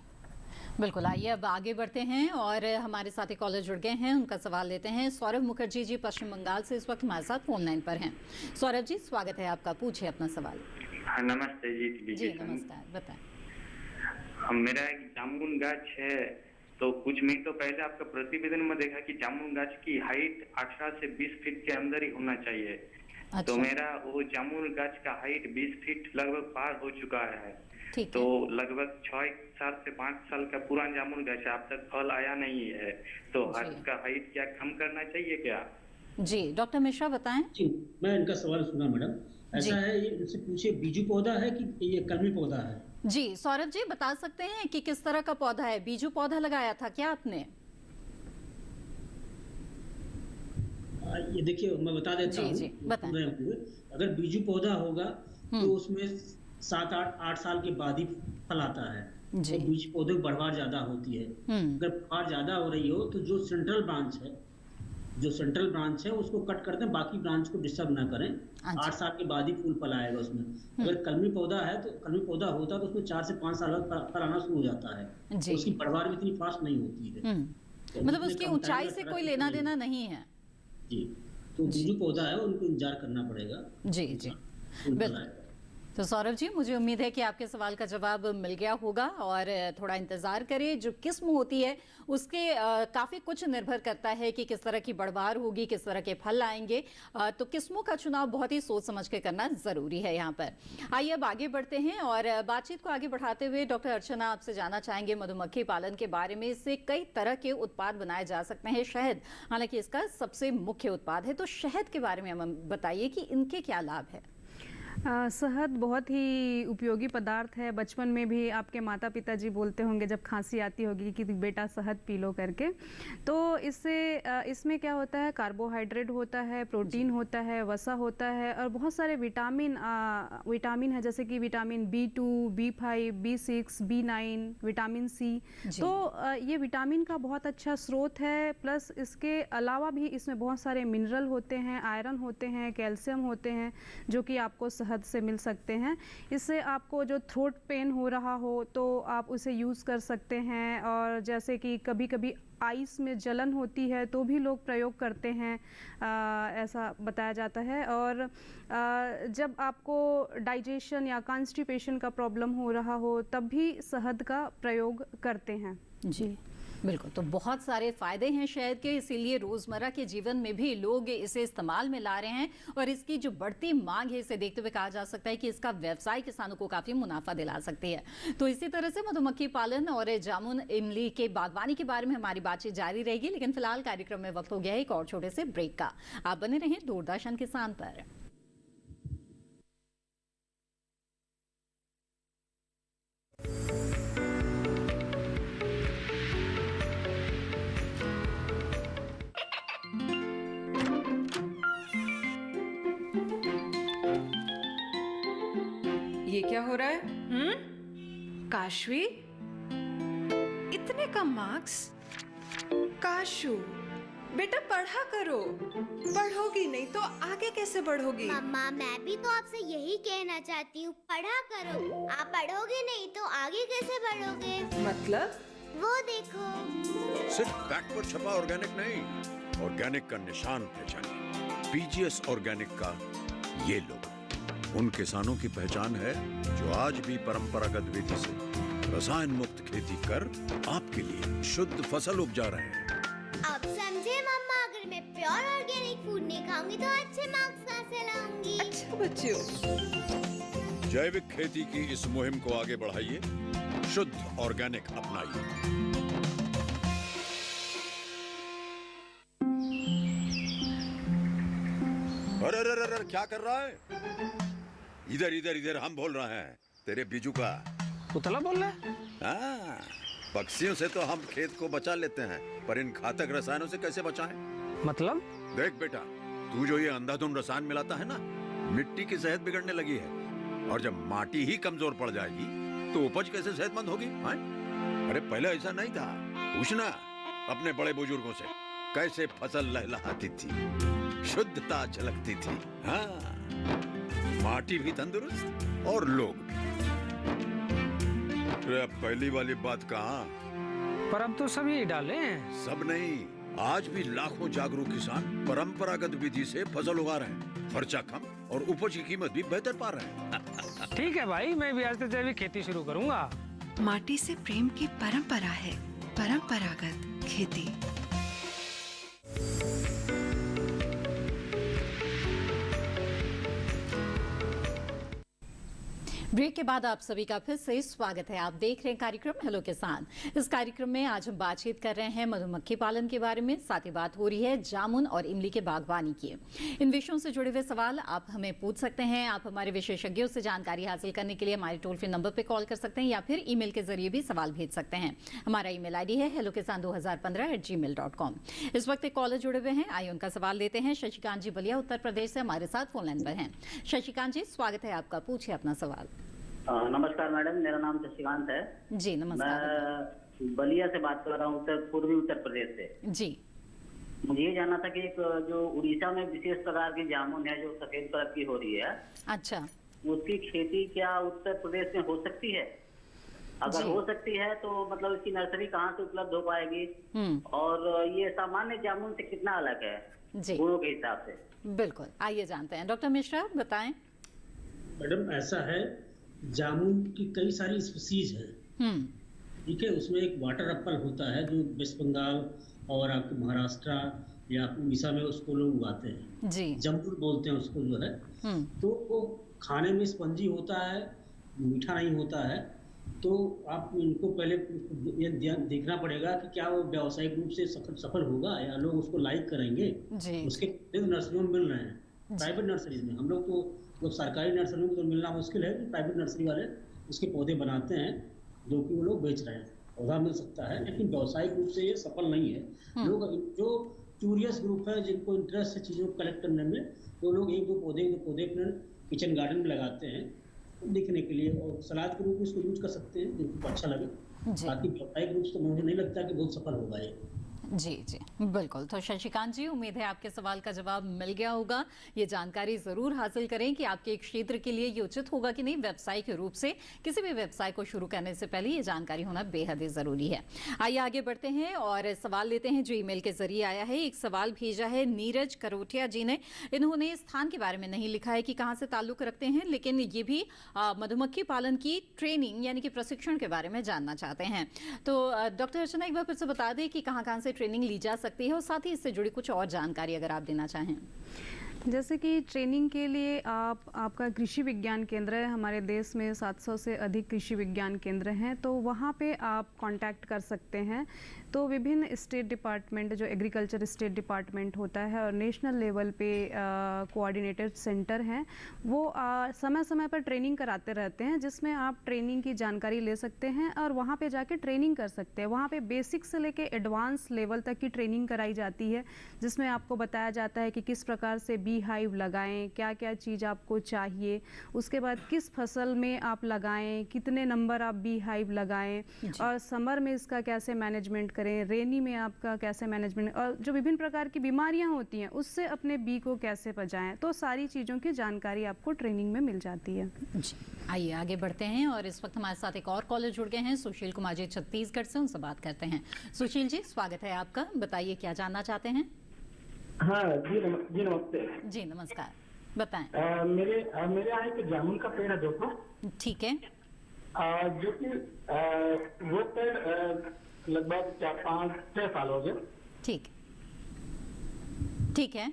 बिल्कुल। आइए अब आगे बढ़ते हैं और हमारे साथ एक कॉलर जुड़ गए हैं, उनका सवाल लेते हैं। सौरभ मुखर्जी जी पश्चिम बंगाल से इस वक्त हमारे साथ फोन लाइन पर हैं। सौरभ जी स्वागत है आपका, पूछिए अपना सवाल। हाँ नमस्ते जी। नमस्कार, बताएं। मेरा एक जामुन गाछ है, तो कुछ मिनट तो पहले आपका प्रतिवेदन में देखा कि जामुन गाछ की हाइट 18 से 20 फीट के अंदर ही होना चाहिए। अच्छा। तो मेरा वो जामुन गाछ का हाइट 20 फीट लगभग पार हो चुका है। तो लगभग 6 साल से 5 साल का पुराना जामुन गाछ है, अब तक फल आया नहीं है। तो इसका हाइट क्या कम करना चाहिए क्या? जी डॉक्टर मिश्रा बताएं। जी मैं इनका सवाल सुना मैडम। ऐसा है, ये इनसे पूछिए बीजू पौधा है कि ये कलमी पौधा है? जी सौरभ जी बता सकते हैं कि किस तरह का पौधा है? बीजू पौधा लगाया था क्या आपने? ये देखिए मैं बता देता हूँ। जी बताएं। अगर बीजू पौधा होगा तो उसमें 7-8 साल के बाद ही फल आता है। तो बीज पौधे की बढ़वार ज्यादा होती है। अगर बढ़वार ज्यादा हो रही हो तो जो सेंट्रल ब्रांच है उसको कट करते हैं, बाकी ब्रांच को डिस्टर्ब ना करें। 8 साल के बाद ही फूल फल आएगा उसमें। अगर कलमी पौधा है तो कलमी पौधा होता है तो उसमें 4 से 5 साल बाद फल आना शुरू हो जाता है। तो उसकी बढ़वार भी इतनी फास्ट नहीं होती है। तो मतलब उसकी ऊंचाई से कोई लेना देना नहीं है। जी तो बीजू पौधा है उनको इंतजार करना पड़ेगा। जी बिल्कुल। तो सौरभ जी मुझे उम्मीद है कि आपके सवाल का जवाब मिल गया होगा और थोड़ा इंतजार करें। जो किस्म होती है उसके काफ़ी कुछ निर्भर करता है कि किस तरह की बढ़वार होगी, किस तरह के फल आएंगे। तो किस्मों का चुनाव बहुत ही सोच समझ के करना ज़रूरी है यहाँ पर। आइए अब आगे बढ़ते हैं और बातचीत को आगे बढ़ाते हुए डॉक्टर अर्चना आपसे जानना चाहेंगे मधुमक्खी पालन के बारे में। इससे कई तरह के उत्पाद बनाए जा सकते हैं। शहद हालांकि इसका सबसे मुख्य उत्पाद है, तो शहद के बारे में हम बताइए कि इनके क्या लाभ है? शहद बहुत ही उपयोगी पदार्थ है। बचपन में भी आपके माता पिता जी बोलते होंगे जब खांसी आती होगी कि बेटा शहद पी लो करके। तो इसमें क्या होता है, कार्बोहाइड्रेट होता है, प्रोटीन होता है, वसा होता है और बहुत सारे विटामिन है, जैसे कि vitamin B2, B5, B6, B9, vitamin C। तो ये विटामिन का बहुत अच्छा स्रोत है। प्लस इसके अलावा भी इसमें बहुत सारे मिनरल होते हैं, आयरन होते हैं, कैल्शियम होते हैं, जो कि आपको शहद से मिल सकते हैं। इससे आपको जो थ्रोट पेन हो रहा हो तो आप उसे यूज़ कर सकते हैं। और जैसे कि कभी कभी आइस में जलन होती है तो भी लोग प्रयोग करते हैं, ऐसा बताया जाता है। और जब आपको डाइजेशन या कॉन्स्टिपेशन का प्रॉब्लम हो रहा हो तब भी शहद का प्रयोग करते हैं। जी बिल्कुल। तो बहुत सारे फायदे हैं शहद के, इसीलिए रोजमर्रा के जीवन में भी लोग इसे इस्तेमाल में ला रहे हैं। और इसकी जो बढ़ती मांग है इसे देखते हुए कहा जा सकता है कि इसका व्यवसाय किसानों को काफी मुनाफा दिला सकती है। तो इसी तरह से मधुमक्खी पालन और जामुन इमली के बागवानी के बारे में हमारी बातचीत जारी रहेगी, लेकिन फिलहाल कार्यक्रम में वक्त हो गया है एक और छोटे से ब्रेक का। आप बने रहें दूरदर्शन किसान पर। ये क्या हो रहा है? काशवी, इतने कम मार्क्स? काशू बेटा पढ़ा करो, पढ़ोगी नहीं तो आगे कैसे बढ़ोगी? मम्मा मैं भी तो आपसे यही कहना चाहती हूँ, पढ़ा करो। आप पढ़ोगे नहीं तो आगे कैसे बढ़ोगे? मतलब? वो देखो, सिर्फ बैक पर छपा ऑर्गेनिक नहीं, ऑर्गेनिक का निशान पहचानिए। पीजीएस ऑर्गेनिक का ये लोगो उन किसानों की पहचान है जो आज भी परंपरागत विधि से रसायन मुक्त खेती कर आपके लिए शुद्ध फसल उपजा रहे हैं। अब समझे मम्मा, अगर मैं प्योर ऑर्गेनिक फूड नहीं खाऊंगी तो अच्छे मार्क्स कहाँ से लाऊंगी? अच्छा बच्चों, जैविक खेती की इस मुहिम को आगे बढ़ाइए शुद्ध ऑर्गेनिक अपनाइए। अरे अरे अरे क्या कर रहा है? इधर इधर इधर हम बोल रहे हैं, तेरे बीजू का। पुतला बोल रहा है? हाँ, पक्षियों से तो हम खेत को बचा लेते हैं, पर इन घातक रसायनों से कैसे बचाएं? मतलब? देख बेटा, तू जो ये अंधाधुंध रसायन मिलाता है ना, मिट्टी की सेहत बिगड़ने लगी है। और जब माटी ही कमजोर पड़ जाएगी तो उपज कैसे सेहतमंद होगी? हाँ? अरे पहले ऐसा नहीं था। पूछना अपने बड़े बुजुर्गों से, कैसे फसल लहलहाती थी, शुद्धता झलकती थी। हाँ, माटी भी तंदुरुस्त और लोग भी। अरे पहली वाली बात कहाँ? पर अब तो सब यही डाले हैं। सब नहीं, आज भी लाखों जागरूक किसान परंपरागत विधि से फसल उगा रहे हैं। खर्चा कम और उपज की कीमत भी बेहतर पा रहे हैं। ठीक है भाई, मैं भी आज से जैविक खेती शुरू करूंगा। माटी से प्रेम की परंपरा है, परंपरागत खेती। ब्रेक के बाद आप सभी का फिर से स्वागत है। आप देख रहे हैं कार्यक्रम हेलो किसान। इस कार्यक्रम में आज हम बातचीत कर रहे हैं मधुमक्खी पालन के बारे में, साथ ही बात हो रही है जामुन और इमली के बागवानी की। इन विषयों से जुड़े हुए सवाल आप हमें पूछ सकते हैं। आप हमारे विशेषज्ञों से जानकारी हासिल करने के लिए हमारे टोल फ्री नंबर पर कॉल कर सकते हैं या फिर ईमेल के जरिए भी सवाल भेज सकते हैं। हमारा ईमेल आईडी है hellokisan2015@gmail.com। इस वक्त एक कॉलर जुड़े हुए हैं, आइए उनका सवाल लेते हैं। शशिकांत जी बलिया उत्तर प्रदेश से हमारे साथ फोन लाइन पर हैं। शशिकांत जी, स्वागत है आपका, पूछिए अपना सवाल। नमस्कार मैडम, मेरा नाम शशिकांत है जी। नमस्कार। मैं बलिया से बात कर रहा हूँ, पूर्वी उत्तर प्रदेश से जी। मुझे ये जानना था कि एक जो उड़ीसा में विशेष प्रकार की जामुन है जो सफेद कलर की हो रही है, अच्छा, उसकी खेती क्या उत्तर प्रदेश में हो सकती है? अगर हो सकती है तो मतलब इसकी नर्सरी कहाँ से उपलब्ध हो पाएगी और ये सामान्य जामुन से कितना अलग है गुणों के हिसाब से? बिल्कुल, आइए जानते हैं। डॉक्टर मिश्रा बताएं। मैडम ऐसा है, जामुन की कई सारी स्पीसीज हैं, ठीक है। उसमें एक वाटर एप्पल होता है जो वेस्ट बंगाल और आपके महाराष्ट्र या उड़ीसा में उसको लोग उगाते हैं जी, जम्बूर बोलते हैं उसको जो है। तो वो खाने में स्पंजी होता है, मीठा नहीं होता है। तो आप इनको पहले ये देखना पड़ेगा कि क्या वो व्यावसायिक रूप से सफल होगा या लोग उसको लाइक करेंगे जी। उसके नर्सरियों में मिल रहे हैं, प्राइवेट नर्सरीज में। हम लोग तो सरकारी नर्सरियों में तो मिलना मुश्किल है, कि प्राइवेट नर्सरी वाले उसके पौधे बनाते हैं जो कि वो लोग बेच रहे हैं। पौधा मिल सकता है लेकिन व्यावसायिक रूप से ये सफल नहीं है। लोग जो क्यूरियस ग्रुप है, जिनको इंटरेस्ट है चीज़ों को कलेक्ट करने में, वो लोग एक दो पौधे अपने किचन गार्डन में लगाते हैं दिखने के लिए, और सलाद के रूप में इसको यूज कर सकते हैं जिनको अच्छा लगे। बाकी व्यावसायिक रूप से मुझे नहीं लगता कि बहुत सफल होगा ये। जी जी बिल्कुल। तो शशिकांत जी, उम्मीद है आपके सवाल का जवाब मिल गया होगा। ये जानकारी जरूर हासिल करें कि आपके क्षेत्र के लिए ये उचित होगा कि नहीं। व्यावसायिक रूप से किसी भी व्यवसाय को शुरू करने से पहले ये जानकारी होना बेहद ही जरूरी है। आइए आगे बढ़ते हैं और सवाल लेते हैं जो ईमेल के जरिए आया है। एक सवाल भेजा है नीरज करोटिया जी ने। इन्होंने स्थान के बारे में नहीं लिखा है कि कहाँ से ताल्लुक रखते हैं, लेकिन ये भी मधुमक्खी पालन की ट्रेनिंग यानी कि प्रशिक्षण के बारे में जानना चाहते हैं। तो डॉक्टर अर्चना, एक बार फिर से बता दें कि कहाँ से ट्रेनिंग ली जा सकती है और साथ ही इससे जुड़ी कुछ और जानकारी अगर आप देना चाहें। जैसे कि ट्रेनिंग के लिए आपका कृषि विज्ञान केंद्र है। हमारे देश में 700 से अधिक कृषि विज्ञान केंद्र हैं, तो वहाँ पे आप कांटेक्ट कर सकते हैं। तो विभिन्न स्टेट डिपार्टमेंट, जो एग्रीकल्चर स्टेट डिपार्टमेंट होता है और नेशनल लेवल पे कोऑर्डिनेटेड सेंटर हैं, वो समय समय पर ट्रेनिंग कराते रहते हैं, जिसमें आप ट्रेनिंग की जानकारी ले सकते हैं और वहाँ पे जाके ट्रेनिंग कर सकते हैं। वहाँ पे बेसिक से लेके एडवांस लेवल तक की ट्रेनिंग कराई जाती है, जिसमें आपको बताया जाता है कि किस प्रकार से बी हाइव लगाएं, क्या क्या चीज़ आपको चाहिए, उसके बाद किस फसल में आप लगाएं, कितने नंबर आप बी हाइव लगाएं, और समर में इसका कैसे मैनेजमेंट करें, रेनी में आपका कैसे मैनेजमेंट, और जो विभिन्न प्रकार की बीमारियां होती हैं उससे अपने बी को कैसे बचाएं। तो सारी चीज़ों की जानकारी आपको ट्रेनिंग में मिल जाती है। आइए आगे बढ़ते हैं और इस वक्त हमारे साथ एक और कॉलर जुड़ गए हैं, सुशील कुमार जी छत्तीसगढ़ से। उनसे बात करते हैं। सुशील जी, स्वागत है आपका, बताइए क्या जानना चाहते हैं। हाँ जी नमस्ते। जी नमस्कार, बताएं। मेरे यहाँ एक जामुन का पेड़ है दोस्तों। ठीक है। जो कि वो पेड़ लगभग 4-5-6 साल हो गए। ठीक है। ठीक है।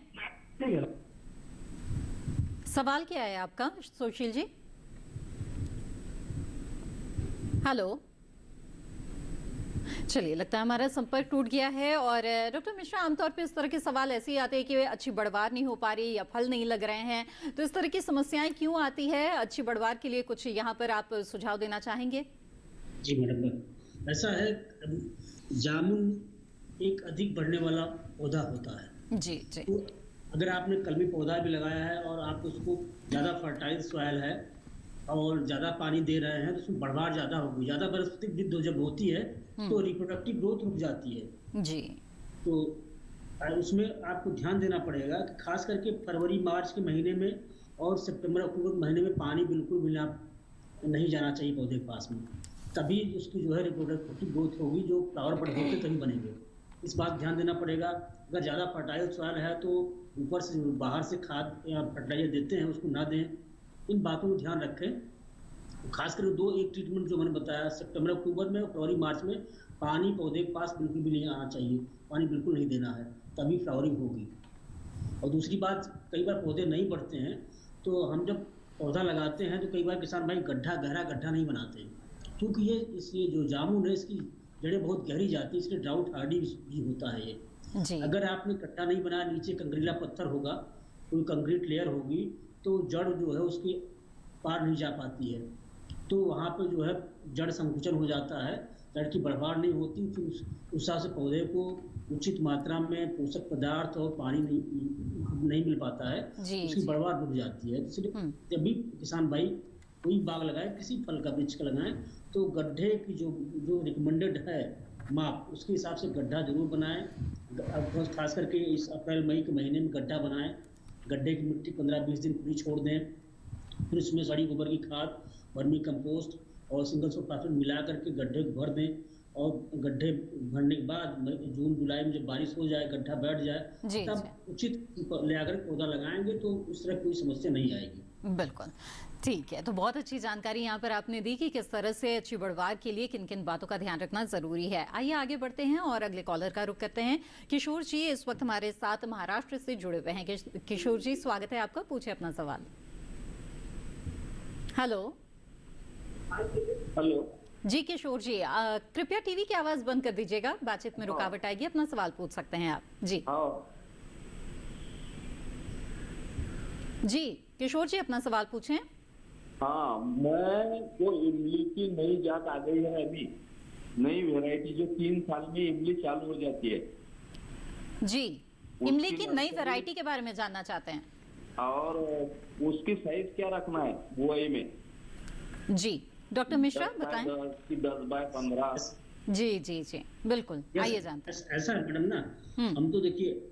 सवाल क्या है आपका सुशील जी? हेलो चलिए, लगता है हमारा संपर्क टूट गया है। और डॉक्टर मिश्रा, आमतौर पे इस तरह के सवाल ऐसे ही आते हैं कि अच्छी बढ़वार नहीं हो पा रही या फल नहीं लग रहे हैं, तो इस तरह की समस्याएं क्यों आती है? अच्छी बढ़वार के लिए कुछ यहाँ पर आप सुझाव देना चाहेंगे? जी मैडम, ऐसा है, जामुन एक अधिक बढ़ने वाला पौधा होता है। जी जी। तो अगर आपने कलमी पौधा भी लगाया है और आप उसको ज़्यादा फर्टाइल सॉइल है और ज़्यादा पानी दे रहे हैं, तो उसमें बढ़वार ज़्यादा होगी। ज़्यादा वनस्पतिक वृद्धि जब होती है तो रिप्रोडक्टिव ग्रोथ रुक जाती है। जी। तो उसमें आपको ध्यान देना पड़ेगा कि खास करके फरवरी मार्च के महीने में और सितंबर अक्टूबर के महीने में पानी बिल्कुल भी नहीं जाना चाहिए पौधे के पास में, तभी उसकी जो है रिप्रोडक्टिव ग्रोथ होगी, जो फ्लावर बड़े होते तभी बनेंगे। इस बात ध्यान देना पड़ेगा। अगर ज़्यादा फर्टाइल सॉइल है तो ऊपर से बाहर से खाद या फर्टिलाइजर देते हैं उसको ना दें। इन बातों को ध्यान रखें। खासकर एक ट्रीटमेंट जो मैंने बताया, सितंबर अक्टूबर में और फरवरी मार्च में पानी पौधे के पास बिल्कुल भी नहीं आना चाहिए, पानी बिल्कुल नहीं देना है, तभी फ्लावरिंग होगी। और दूसरी बात, कई बार पौधे नहीं बढ़ते हैं तो हम जब पौधा लगाते हैं तो कई बार किसान भाई गहरा गड्ढा नहीं बनाते, क्योंकि ये जो जामुन है इसकी जड़ें बहुत गहरी जाती है, इसलिए ड्राउट हार्डी भी होता है ये। अगर आपने गड्ढा नहीं बनाया, नीचे कंकरीला पत्थर होगा, कोई कंक्रीट लेयर होगी, तो जड़ जो है उसके पार नहीं जा पाती है, तो वहाँ पे जो है जड़ संकुचन हो जाता है, जड़ की बढ़वार नहीं होती, फिर उस हिसाब से पौधे को उचित मात्रा में पोषक पदार्थ और पानी नहीं मिल पाता है, उसकी बढ़वार रुक जाती है। इसलिए जब भी किसान भाई कोई बाग लगाए, किसी फल का वृक्ष का लगाएं, तो गड्ढे की जो रिकमेंडेड है माप, उसके हिसाब से गड्ढा जरूर बनाएं। खास करके इस अप्रैल मई के महीने में गड्ढा बनाएं, गड्ढे की मिट्टी 15-20 दिन खुली छोड़ दें, फिर उसमें सड़ी गोबर की खाद, वर्मी कंपोस्ट और सिंगल सुपर फॉस्फेट मिला करके गड्ढे को भर दें। और गड्ढे भरने के बाद जून जुलाई में जब बारिश हो जाए, गड्ढा बैठ जाए, तब उचित ले आकर पौधा लगाएंगे तो उस तरह कोई समस्या नहीं आएगी। बिल्कुल ठीक है। तो बहुत अच्छी जानकारी यहाँ पर आपने दी कि किस तरह से अच्छी बढ़वार के लिए किन किन बातों का ध्यान रखना जरूरी है। आइए आगे बढ़ते हैं और अगले कॉलर का रुख करते हैं। किशोर जी इस वक्त हमारे साथ महाराष्ट्र से जुड़े हुए हैं। किशोर जी, स्वागत है आपका, पूछे अपना सवाल। हेलो हेलो जी किशोर जी, कृपया टीवी की आवाज बंद कर दीजिएगा, बातचीत में रुकावट आएगी। अपना सवाल पूछ सकते हैं आप। जी जी किशोर जी, अपना सवाल पूछें। हाँ, मैं जो इमली की नई जात आ गई है, अभी नई वैरायटी जो 3 साल में इमली चालू हो जाती है। जी, इमली की नई वैरायटी के बारे में जानना चाहते हैं। और उसकी साइज क्या रखना है बुआई में? जी डॉक्टर मिश्रा बताएं। 10 बाय 15। जी जी जी बिल्कुल, आइए जानते हैं। ऐसा है मैडम ना, हम तो देखिए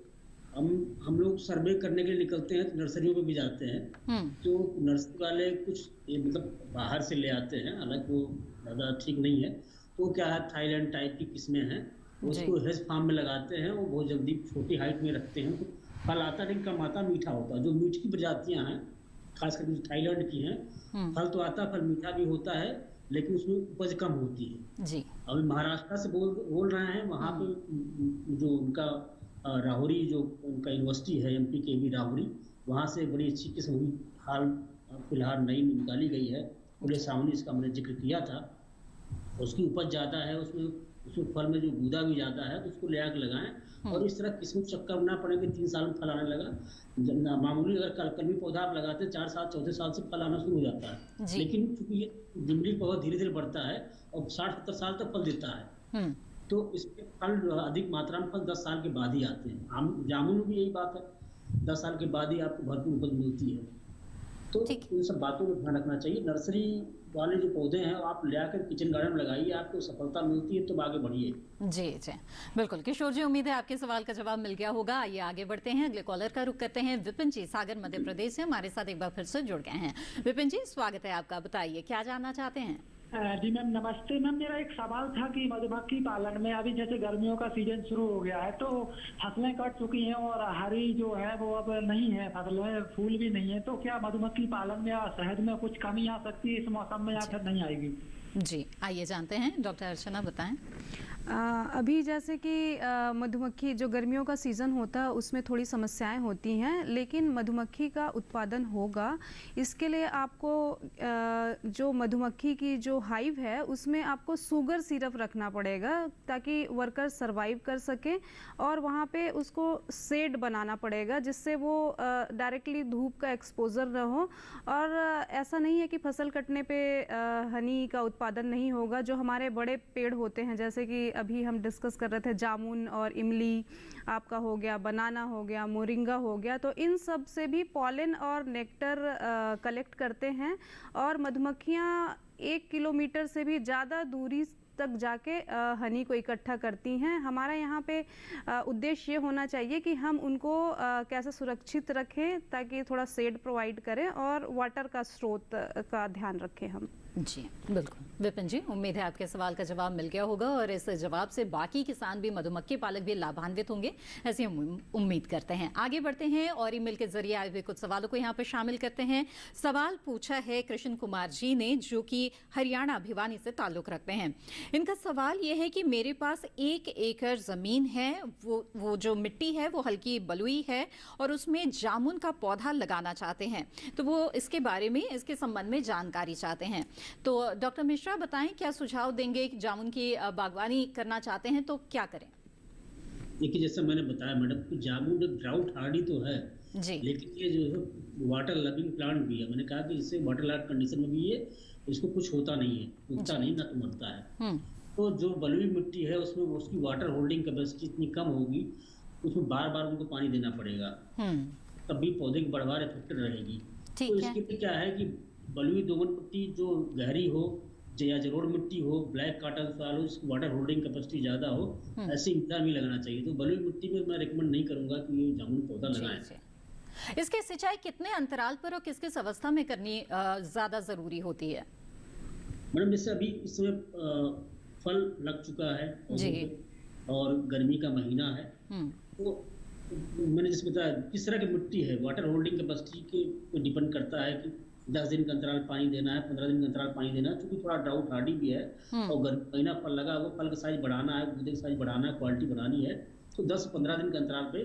हम लोग सर्वे करने के लिए निकलते हैं तो नर्सरियों पे भी जाते हैं, तो नर्सरी वाले कुछ मतलब बाहर से ले आते हैं, हालांकि वो ज़्यादा ठीक नहीं है। तो क्या है, थाईलैंड टाइप की किस्में हैं, उसको हेज फार्म में लगाते हैं, वो बहुत जल्दी छोटी हाइट में रखते हैं, तो फल आता नहीं, कम आता, मीठा होता है। जो मीठी प्रजातियाँ हैं, खासकर जो थाईलैंड की हैं, फल तो आता, फल मीठा भी होता है, लेकिन उसमें उपज कम होती है। जी अभी महाराष्ट्र से बोल रहे हैं, वहाँ पे जो उनका राहुरी, जो उनका यूनिवर्सिटी है MPKV राहुरी, वहाँ से बड़ी अच्छी किस्म हुई फिलहाल नई निकाली गई है, पूरे सामने इसका मैंने जिक्र किया था। उसकी उपज ज़्यादा है, उसमें फल में जो गूदा भी ज़्यादा है, तो उसको ले आकर लगाएं। और इस तरह किस्म चक्कर ना पड़े कि 3 साल में फल आने लगा। मामूली अगर कलमी पौधा आप लगाते हैं 4 साल 4 साल से फल आना शुरू हो जाता है, लेकिन चूंकि ये जंगली पौधा धीरे धीरे बढ़ता है और 60-70 साल तक फल देता है, तो इसके फल अधिक मात्रा में फल 10 साल के बाद ही आते हैं। जामुन में भी यही बात है, 10 साल के बाद ही आपको भरपूर उपज मिलती है। तो इन सब बातों को ध्यान रखना चाहिए। नर्सरी वाले जो पौधे हैं आप ले आकर किचन गार्डन में लगाइए, आपको सफलता मिलती है, तो आगे बढ़िए। जी जी बिल्कुल किशोर जी, उम्मीद है आपके सवाल का जवाब मिल गया होगा। आइए आगे बढ़ते हैं, अगले कॉलर का रुख करते हैं। विपिन जी सागर मध्य प्रदेश से हमारे साथ एक बार फिर से जुड़ गए हैं। विपिन जी स्वागत है आपका, बताइए क्या जानना चाहते हैं। जी मैम नमस्ते। मैम मेरा एक सवाल था कि मधुमक्खी पालन में अभी जैसे गर्मियों का सीजन शुरू हो गया है, तो फसलें कट चुकी हैं और हरी जो है वो अब नहीं है, फसलें फूल भी नहीं है, तो क्या मधुमक्खी पालन में या शहद में कुछ कमी आ सकती है इस मौसम में या फिर नहीं आएगी? जी आइए जानते हैं, डॉक्टर अर्चना बताएं। अभी जैसे कि मधुमक्खी जो गर्मियों का सीज़न होता है उसमें थोड़ी समस्याएं होती हैं, लेकिन मधुमक्खी का उत्पादन होगा। इसके लिए आपको जो मधुमक्खी की जो हाइव है उसमें आपको शुगर सिरप रखना पड़ेगा ताकि वर्कर सरवाइव कर सके, और वहाँ पे उसको शेड बनाना पड़ेगा जिससे वो डायरेक्टली धूप का एक्सपोजर न हो। और ऐसा नहीं है कि फसल कटने पे हनी का उत्पादन नहीं होगा। जो हमारे बड़े पेड़ होते हैं, जैसे कि अभी हम डिस्कस कर रहे थे जामुन और इमली आपका हो गया, बनाना हो गया, मोरिंगा हो गया, तो इन सब से भी पॉलन और नेक्टर कलेक्ट करते हैं। और मधुमक्खियाँ 1 किलोमीटर से भी ज़्यादा दूरी तक जाके हनी को इकट्ठा करती हैं। हमारा यहाँ पे उद्देश्य ये होना चाहिए कि हम उनको कैसे सुरक्षित रखें ताकि थोड़ा शेड प्रोवाइड करें और वाटर का स्रोत का ध्यान रखें हम। जी बिल्कुल विपिन जी, उम्मीद है आपके सवाल का जवाब मिल गया होगा और इस जवाब से बाकी किसान भी, मधुमक्खी पालक भी लाभान्वित होंगे, ऐसी हम उम्मीद करते हैं। आगे बढ़ते हैं और ईमेल के जरिए आए हुए कुछ सवालों को यहाँ पर शामिल करते हैं। सवाल पूछा है कृष्ण कुमार जी ने, जो कि हरियाणा भिवानी से ताल्लुक रखते हैं। इनका सवाल ये है कि मेरे पास 1 एकड़ जमीन है, वो जो मिट्टी है वो हल्की बलुई है और उसमें जामुन का पौधा लगाना चाहते हैं, तो वो इसके बारे में, इसके संबंध में जानकारी चाहते हैं। तो डॉक्टर मिश्रा बताएं, क्या सुझाव देंगे कि जामुन की बागवानी करना चाहते हैं तो क्या करें? देखिए, जैसे मैंने बताया मैडम कि जामुन एक ड्राउट हार्डी तो है जी, लेकिन ये जो है वाटर लविंग प्लांट भी है। मैंने कहा कि इससे वाटर लॉग कंडीशन में भी ये इसको कुछ होता नहीं है, उगता नहीं, ना तो मरता है। तो जो बलुई मिट्टी है उसमें उसकी वाटर होल्डिंग कैपेसिटी इतनी कम होगी, उसमें बार बार उनको पानी देना पड़ेगा, तभी पौधे की बढ़वार इफेक्टेड रहेगी। तो इसके लिए क्या है कि बलुई दोमट मिट्टी जो गहरी हो या जलोढ़ मिट्टी हो, ब्लैक कॉटन सॉइल हो, उसकी वाटर होल्डिंग कैपेसिटी ज़्यादा हो, ऐसी इंतजाम ही लगाना चाहिए। तो बलुई मिट्टी में मैं रिकमेंड नहीं करूंगा कि ये जामुन पौधा लगाएं। इसके सिंचाई कितने अंतराल पर और किस किस अवस्था में करनी ज़्यादा ज़रूरी होती है? मैडम, जैसे अभी इस समय फल लग चुका है जी, और गर्मी का महीना है, तो मैंने जैसे बताया किस तरह की मिट्टी है, वाटर होल्डिंग कैपेसिटी के डिपेंड करता है कि 10 दिन का अंतराल पानी देना है, 15 दिन का अंतराल पानी देना है, क्योंकि थोड़ा ड्राउट हार्डी भी है और गर्मी महीना फल लगा, वो फल का साइज बढ़ाना है, गूदे का साइज बढ़ाना है, क्वालिटी बढ़ानी है, तो 10-15 दिन के अंतराल पे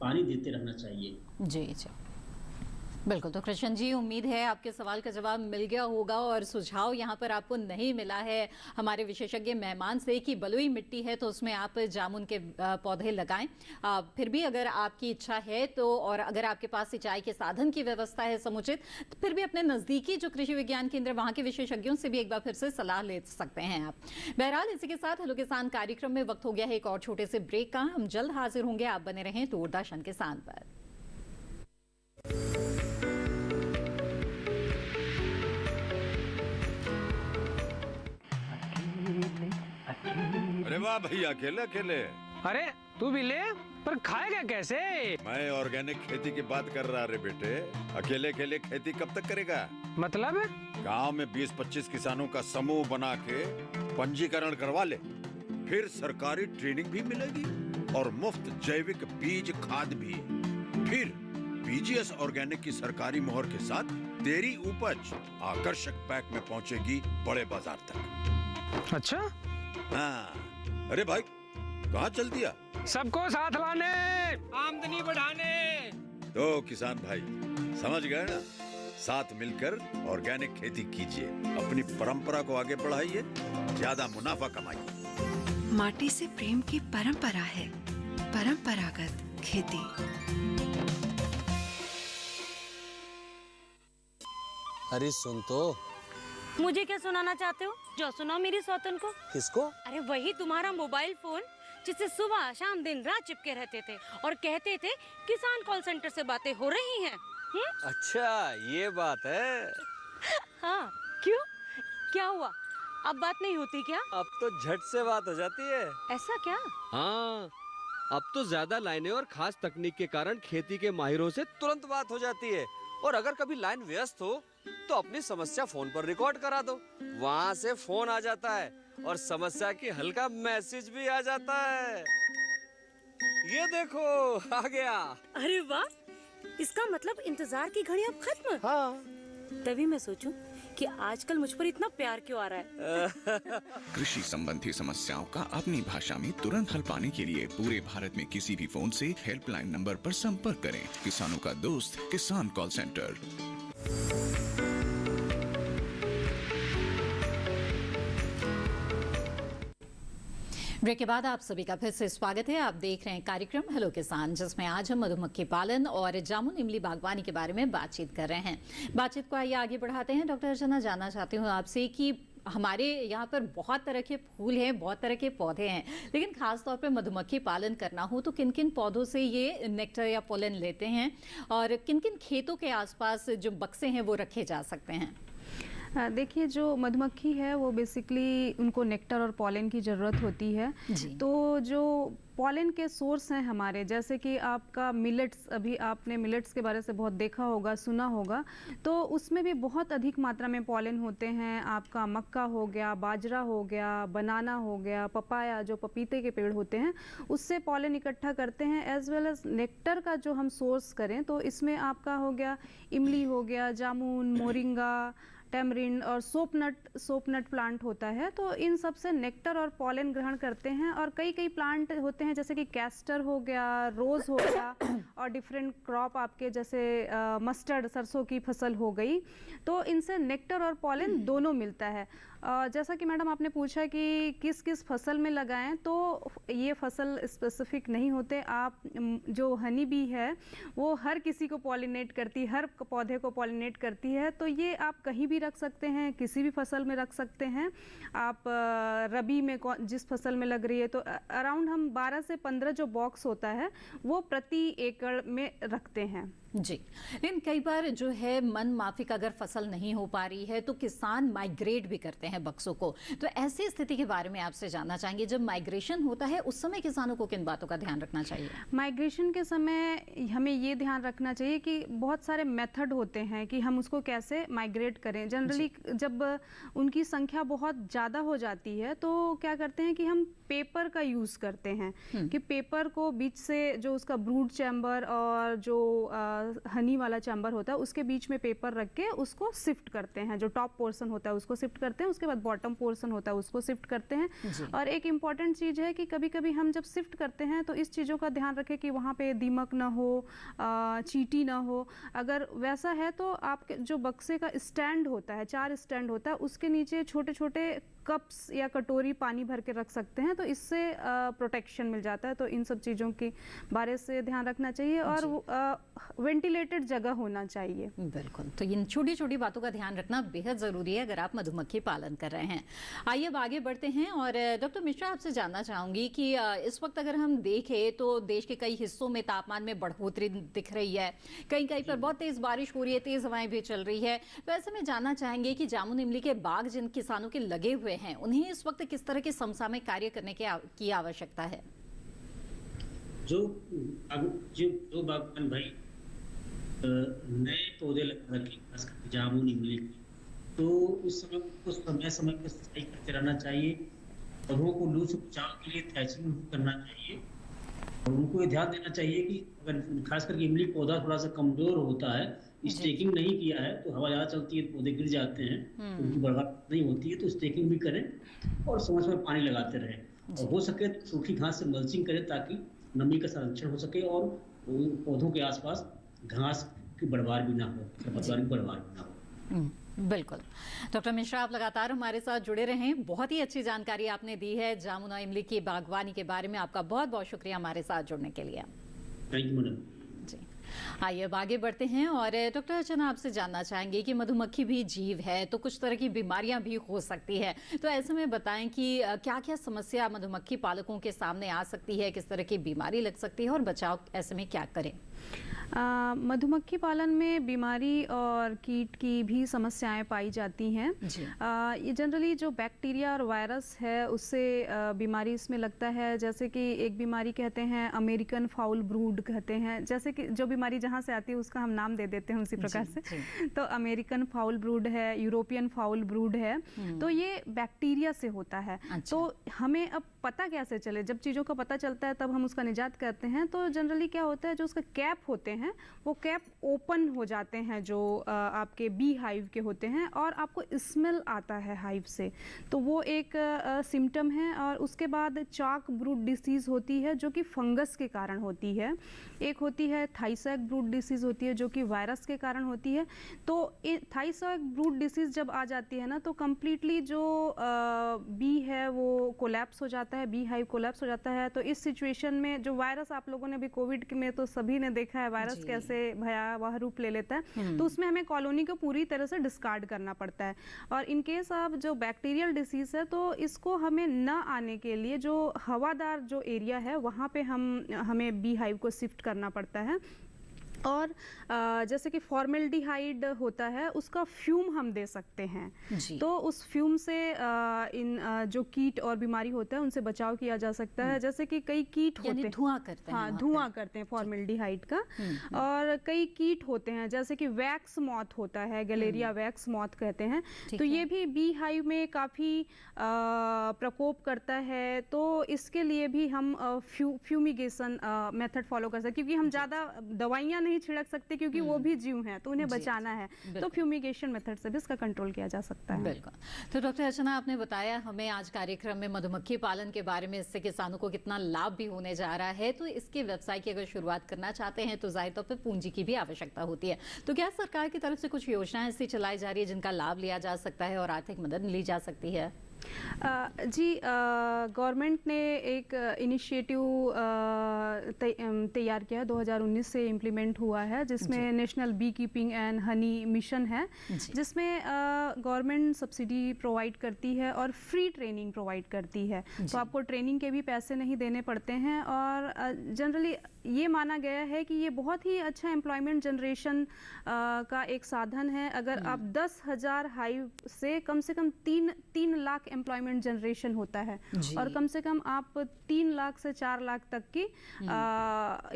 पानी देते रहना चाहिए। जी जी बिल्कुल। तो कृष्ण जी, उम्मीद है आपके सवाल का जवाब मिल गया होगा और सुझाव यहाँ पर आपको नहीं मिला है हमारे विशेषज्ञ मेहमान से कि बलुई मिट्टी है तो उसमें आप जामुन के पौधे लगाएं। फिर भी अगर आपकी इच्छा है तो, और अगर आपके पास सिंचाई के साधन की व्यवस्था है समुचित, तो फिर भी अपने नज़दीकी जो कृषि विज्ञान केंद्र वहाँ के विशेषज्ञों से भी एक बार फिर से सलाह ले सकते हैं आप। बहरहाल, इसी के साथ हेलो किसान कार्यक्रम में वक्त हो गया है एक और छोटे से ब्रेक का। हम जल्द हाजिर होंगे, आप बने रहें दूरदर्शन किसान पर। अरे वाह भैया, अकेले अकेले। अरे तू भी ले, पर खाएगा कैसे? मैं ऑर्गेनिक खेती की बात कर रहा रे बेटे। अकेले अकेले खेती कब तक करेगा? मतलब गांव में 20-25 किसानों का समूह बना के पंजीकरण करवा ले, फिर सरकारी ट्रेनिंग भी मिलेगी और मुफ्त जैविक बीज खाद भी। फिर पीजीएस ऑर्गेनिक की सरकारी मोहर के साथ तेरी उपज आकर्षक पैक में पहुंचेगी बड़े बाजार तक। अच्छा? हाँ। अरे भाई, कहाँ चल दिया? सबको साथ लाने, आमदनी बढ़ाने। तो किसान भाई समझ गए ना? साथ मिलकर ऑर्गेनिक खेती कीजिए, अपनी परंपरा को आगे बढ़ाइए, ज्यादा मुनाफा कमाइए। माटी से प्रेम की परंपरा है परंपरागत खेती। अरे सुन तो। मुझे क्या सुनाना चाहते हो? जो सुनाओ मेरी सौतन को। किसको? अरे वही तुम्हारा मोबाइल फोन जिससे सुबह शाम दिन रात चिपके रहते थे और कहते थे किसान कॉल सेंटर से बातें हो रही हैं। अच्छा, ये बात है। हाँ, क्यों? क्या हुआ? अब बात नहीं होती क्या? अब तो झट से बात हो जाती है। ऐसा क्या? हाँ, अब तो ज्यादा लाइनें और खास तकनीक के कारण खेती के माहिरों से तुरंत बात हो जाती है। और अगर कभी लाइन व्यस्त हो तो अपनी समस्या फोन पर रिकॉर्ड करा दो, वहाँ से फोन आ जाता है और समस्या की हल का मैसेज भी आ जाता है। ये देखो, आ गया। अरे वाह, इसका मतलब इंतजार की घड़ी अब खत्म। हाँ। तभी मैं सोचूं कि आजकल मुझ पर इतना प्यार क्यों आ रहा है। कृषि संबंधी समस्याओं का अपनी भाषा में तुरंत हल पाने के लिए पूरे भारत में किसी भी फोन से हेल्पलाइन नंबर पर संपर्क करें। किसानों का दोस्त किसान कॉल सेंटर। ब्रेक के बाद आप सभी का फिर से स्वागत है। आप देख रहे हैं कार्यक्रम हेलो किसान, जिसमें आज हम मधुमक्खी पालन और जामुन इमली बागवानी के बारे में बातचीत कर रहे हैं। बातचीत को आइए आगे बढ़ाते हैं। डॉक्टर अर्चना, जानना चाहती हूँ आपसे कि हमारे यहाँ पर बहुत तरह के फूल हैं, बहुत तरह के पौधे हैं, लेकिन खास तौर पे मधुमक्खी पालन करना हो तो किन किन पौधों से ये नेक्टर या पोलन लेते हैं और किन किन खेतों के आसपास जो बक्से हैं वो रखे जा सकते हैं? देखिए, जो मधुमक्खी है वो बेसिकली उनको नेक्टर और पॉलन की ज़रूरत होती है। तो जो पॉलन के सोर्स हैं हमारे, जैसे कि आपका मिलेट्स, अभी आपने मिलेट्स के बारे से बहुत देखा होगा, सुना होगा, तो उसमें भी बहुत अधिक मात्रा में पॉलन होते हैं। आपका मक्का हो गया, बाजरा हो गया, बनाना हो गया, पपाया जो पपीते के पेड़ होते हैं, उससे पॉलन इकट्ठा करते हैं। एज वेल एज नेक्टर का जो हम सोर्स करें तो इसमें आपका हो गया इमली हो गया, जामुन, मोरिंगा, टेमरिंड और सोपनट प्लांट होता है। तो इन सब से नेक्टर और पॉलन ग्रहण करते हैं। और कई कई प्लांट होते हैं जैसे कि कैस्टर हो गया, रोज़ हो गया और डिफरेंट क्रॉप आपके जैसे मस्टर्ड, सरसों की फसल हो गई, तो इनसे नेक्टर और पॉलन दोनों मिलता है। जैसा कि मैडम आपने पूछा कि किस किस फसल में लगाएं, तो ये फसल स्पेसिफिक नहीं होते। आप जो हनी बी है वो हर किसी को पॉलिनेट करती है, हर पौधे को पॉलिनेट करती है, तो ये आप कहीं भी रख सकते हैं, किसी भी फसल में रख सकते हैं। आप रबी में जिस फसल में लग रही है, तो अराउंड हम 12 से 15 जो बॉक्स होता है वो प्रति एकड़ में रखते हैं। जी, लेकिन कई बार जो है मन माफिक अगर फसल नहीं हो पा रही है तो किसान माइग्रेट भी करते हैं बक्सों को, तो ऐसी स्थिति के बारे में आपसे जानना चाहेंगे, जब माइग्रेशन होता है उस समय किसानों को किन बातों का ध्यान रखना चाहिए? माइग्रेशन के समय हमें ये ध्यान रखना चाहिए कि बहुत सारे मेथड होते हैं कि हम उसको कैसे माइग्रेट करें। जनरली जब उनकी संख्या बहुत ज़्यादा हो जाती है तो क्या करते हैं कि हम पेपर का यूज़ करते हैं कि पेपर को बीच से जो उसका ब्रूड चैम्बर और जो हनी वाला चैम्बर होता है उसके बीच में पेपर रख के उसको शिफ्ट करते हैं। जो टॉप पोर्शन होता है उसको शिफ्ट करते हैं, उसके बाद बॉटम पोर्शन होता है उसको शिफ्ट करते हैं। और एक इम्पॉर्टेंट चीज़ है कि कभी कभी हम जब शिफ्ट करते हैं तो इस चीज़ों का ध्यान रखें कि वहाँ पे दीमक ना हो, चींटी ना हो। अगर वैसा है तो आपके जो बक्से का स्टैंड होता है, 4 स्टैंड होता है, उसके नीचे छोटे छोटे कप्स या कटोरी पानी भर के रख सकते हैं, तो इससे प्रोटेक्शन मिल जाता है। तो इन सब चीज़ों के बारे से ध्यान रखना चाहिए और वेंटिलेटेड जगह होना चाहिए। बिल्कुल, तो इन छोटी छोटी बातों का ध्यान रखना बेहद ज़रूरी है अगर आप मधुमक्खी पालन कर रहे हैं। आइए अब आगे बढ़ते हैं और डॉक्टर मिश्रा, आपसे जानना चाहूँगी कि इस वक्त अगर हम देखें तो देश के कई हिस्सों में तापमान में बढ़ोतरी दिख रही है, कहीं कहीं पर बहुत तेज़ बारिश हो रही है, तेज़ हवाएं भी चल रही है। तो ऐसे में जानना चाहेंगे कि जामुन इमली के बाग जिन किसानों के लगे हुए हैं उन्हें इस वक्त किस तरह के समसामयिक कार्य करने की आवश्यकता है? जो बागवान भाई नए पौधे लगा रखे जामुन इमली, तो उस समय को समय पर सिंचाई करते रहना चाहिए। पौधों को लू से बचाव के लिए थैचिंग करना चाहिए और उनको ये ध्यान देना चाहिए कि अगर खास करके इमली पौधा थोड़ा सा कमजोर होता है, स्टेकिंग नहीं किया है तो हवा ज़्यादा चलती है, पौधे गिर जाते हैं, उनकी बढ़ावट नहीं होती है, तो स्टेकिंग भी करें और समय समय पानी लगाते रहें। और हो सके तो सूखी घास से मल्चिंग करें ताकि नमी का संरक्षण हो सके और पौधों के आसपास घास की बढ़वार भी ना हो, खरपतवार की बढ़वार भी ना हो। बिल्कुल। डॉक्टर मिश्रा, आप लगातार हमारे साथ जुड़े रहें। बहुत ही अच्छी जानकारी आपने दी है जामुन और इमली की बागवानी के बारे में। आपका बहुत बहुत शुक्रिया हमारे साथ जुड़ने के लिए। Thank you madam. जी, आइए अब आगे बढ़ते हैं और डॉक्टर अर्चना, आपसे जानना चाहेंगे कि मधुमक्खी भी जीव है तो कुछ तरह की बीमारियां भी हो सकती है, तो ऐसे में बताएं कि क्या क्या समस्या मधुमक्खी पालकों के सामने आ सकती है, किस तरह की बीमारी लग सकती है और बचाव ऐसे में क्या करें? मधुमक्खी पालन में बीमारी और कीट की भी समस्याएं पाई जाती हैं। ये जनरली जो बैक्टीरिया और वायरस है उससे बीमारी इसमें लगता है। जैसे कि एक बीमारी कहते हैं अमेरिकन फाउल ब्रूड कहते हैं, जैसे कि जो बीमारी जहाँ से आती है उसका हम नाम दे देते हैं उसी प्रकार से। तो अमेरिकन फाउल ब्रूड है, यूरोपियन फाउल ब्रूड है, तो ये बैक्टीरिया से होता है। तो हमें अब पता कैसे चले? जब चीज़ों का पता चलता है तब हम उसका निजात करते हैं। तो जनरली क्या होता है, जो उसका कैप कैप होते हैं वो कैप ओपन हो जाते हैं जो आपके बी हाइव के होते हैं, और आपको स्मेल आता है हाइव से, तो वो एक सिम्टम है। और उसके बाद चाक ब्रूड डिसीज़ होती है जो कि फंगस के कारण होती है। एक होती है थाइसैक ब्रूड डिसीज़ होती है जो कि वायरस के कारण होती है। तो थाइसैक ब्रूड डिसीज़ जब आ जाती है ना तो कम्प्लीटली जो बी है वो कोलैप्स हो जाता है, बी हाइव कोलैप्स हो जाता है। तो इस सिचुएशन में जो वायरस आप लोगों ने अभी कोविड में तो सभी ने देखा है वायरस कैसे भयावह रूप ले लेता है, तो उसमें हमें कॉलोनी को पूरी तरह से डिस्कार्ड करना पड़ता है। और इन केस ऑफ जो बैक्टीरियल डिसीज है तो इसको हमें न आने के लिए जो हवादार जो एरिया है वहाँ पे हमें बी हाइव को शिफ्ट करना पड़ता है। और जैसे कि फॉर्मेल्डिहाइड होता है उसका फ्यूम हम दे सकते हैं, तो उस फ्यूम से इन जो कीट और बीमारी होता है उनसे बचाव किया जा सकता है। जैसे कि कई कीट होते हैं, धुआं करते हैं, हाँ धुआं करते हैं फॉर्मेल्डिहाइड का। और कई कीट होते हैं जैसे कि वैक्स मॉथ होता है, गैलेरिया वैक्स मॉथ कहते हैं, तो ये भी बी हाइव में काफ़ी प्रकोप करता है। तो इसके लिए भी हम फ्यूमिगेशन मेथड फॉलो कर सकते हैं, क्योंकि हम ज़्यादा दवाइयाँ नहीं छिड़क सकते क्योंकि वो भी जीव हैं, तो उन्हें बचाना है, तो फ्यूमिगेशन मेथड से भी इसका कंट्रोल किया जा सकता है। बिल्कुल। तो डॉक्टर अर्चना, आपने बताया हमें आज कार्यक्रम में मधुमक्खी पालन के बारे में, इससे किसानों को कितना लाभ भी होने जा रहा है। तो इसके व्यवसाय की अगर शुरुआत करना चाहते हैं तो जाहिर तौर पर पूंजी की भी आवश्यकता होती है, तो क्या सरकार की तरफ से कुछ योजनाएं ऐसी चलाई जा रही है जिनका लाभ लिया जा सकता है और आर्थिक मदद ली जा सकती है? जी, गवर्नमेंट ने एक इनिशिएटिव तैयार किया है, 2019 से इम्प्लीमेंट हुआ है, जिसमें national bee keeping and honey mission है, जिसमें गवर्नमेंट सब्सिडी प्रोवाइड करती है और फ्री ट्रेनिंग प्रोवाइड करती है। तो आपको ट्रेनिंग के भी पैसे नहीं देने पड़ते हैं। और जनरली ये माना गया है कि ये बहुत ही अच्छा एम्प्लॉयमेंट जनरेशन का एक साधन है। अगर आप 10,000 हाइव से कम 3 लाख एम्प्लॉयमेंट जनरेशन होता है, और कम से कम आप 3 लाख से 4 लाख तक की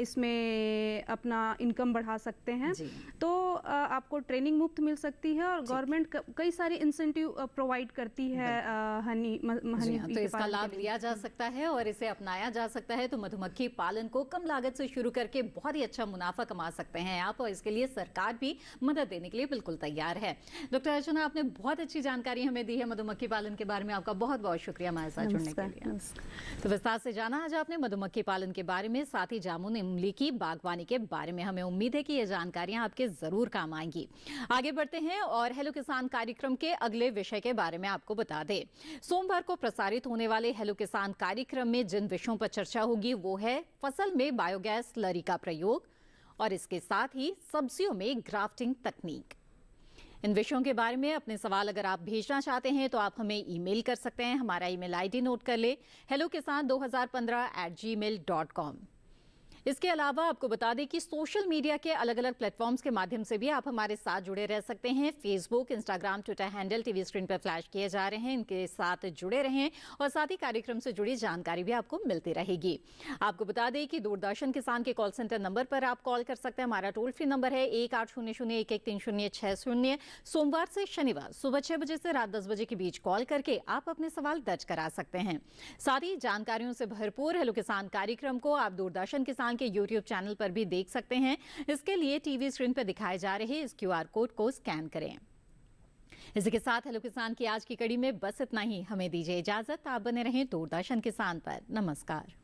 इसमें अपना इनकम बढ़ा सकते हैं। तो आपको ट्रेनिंग मुफ्त मिल सकती है और गवर्नमेंट कई सारे इंसेंटिव प्रोवाइड करती है हनी तो इसका लाभ लिया जा सकता है और इसे अपनाया जा सकता है। तो मधुमक्खी पालन को कम लागत से शुरू करके बहुत ही अच्छा मुनाफा कमा सकते हैं आप, और इसके लिए सरकार भी मदद देने के लिए बिल्कुल तैयार है। डॉक्टर अर्चना, आपने बहुत अच्छी जानकारी हमें दी है मधुमक्खी पालन के बारे में, आपका बहुत बहुत शुक्रिया हमारे साथ जुड़ने के लिए। तो विस्तार से जाना आज आपने मधुमक्खी पालन के बारे में, साथ ही जामुन इमली की बागवानी के बारे में। हमें उम्मीद है कि ये जानकारियां आपके जरूर काम आएंगी। आगे बढ़ते हैं और हेलो किसान कार्यक्रम के अगले विषय के बारे में आपको बता दें। सोमवार को प्रसारित होने वाले हेलो किसान कार्यक्रम में जिन विषयों पर चर्चा होगी वो है फसल में बायोगैस स्लरी का प्रयोग और इसके साथ ही सब्जियों में ग्राफ्टिंग तकनीक। इन विषयों के बारे में अपने सवाल अगर आप भेजना चाहते हैं तो आप हमें ईमेल कर सकते हैं। हमारा ईमेल आईडी नोट कर ले, hellokisan2015@gmail.com। इसके अलावा आपको बता दें कि सोशल मीडिया के अलग अलग प्लेटफॉर्म्स के माध्यम से भी आप हमारे साथ जुड़े रह सकते हैं। Facebook, Instagram, Twitter handle TV screen पर फ्लैश किए जा रहे हैं, इनके साथ जुड़े रहें और साथ ही कार्यक्रम से जुड़ी जानकारी भी आपको मिलती रहेगी। आपको बता दें कि दूरदर्शन किसान के कॉल सेंटर नंबर पर आप कॉल कर सकते हैं। हमारा टोल फ्री नंबर है 1800-113060। सोमवार से शनिवार सुबह 6 बजे से रात 10 बजे के बीच कॉल करके आप अपने सवाल दर्ज करा सकते हैं। साथ ही जानकारियों से भरपूर हेलो किसान कार्यक्रम को आप दूरदर्शन किसान के YouTube चैनल पर भी देख सकते हैं। इसके लिए टीवी स्क्रीन पर दिखाए जा रहे इस QR कोड को स्कैन करें। इसी के साथ हेलो किसान की आज की कड़ी में बस इतना ही। हमें दीजिए इजाजत। आप बने रहें दूरदर्शन किसान पर। नमस्कार।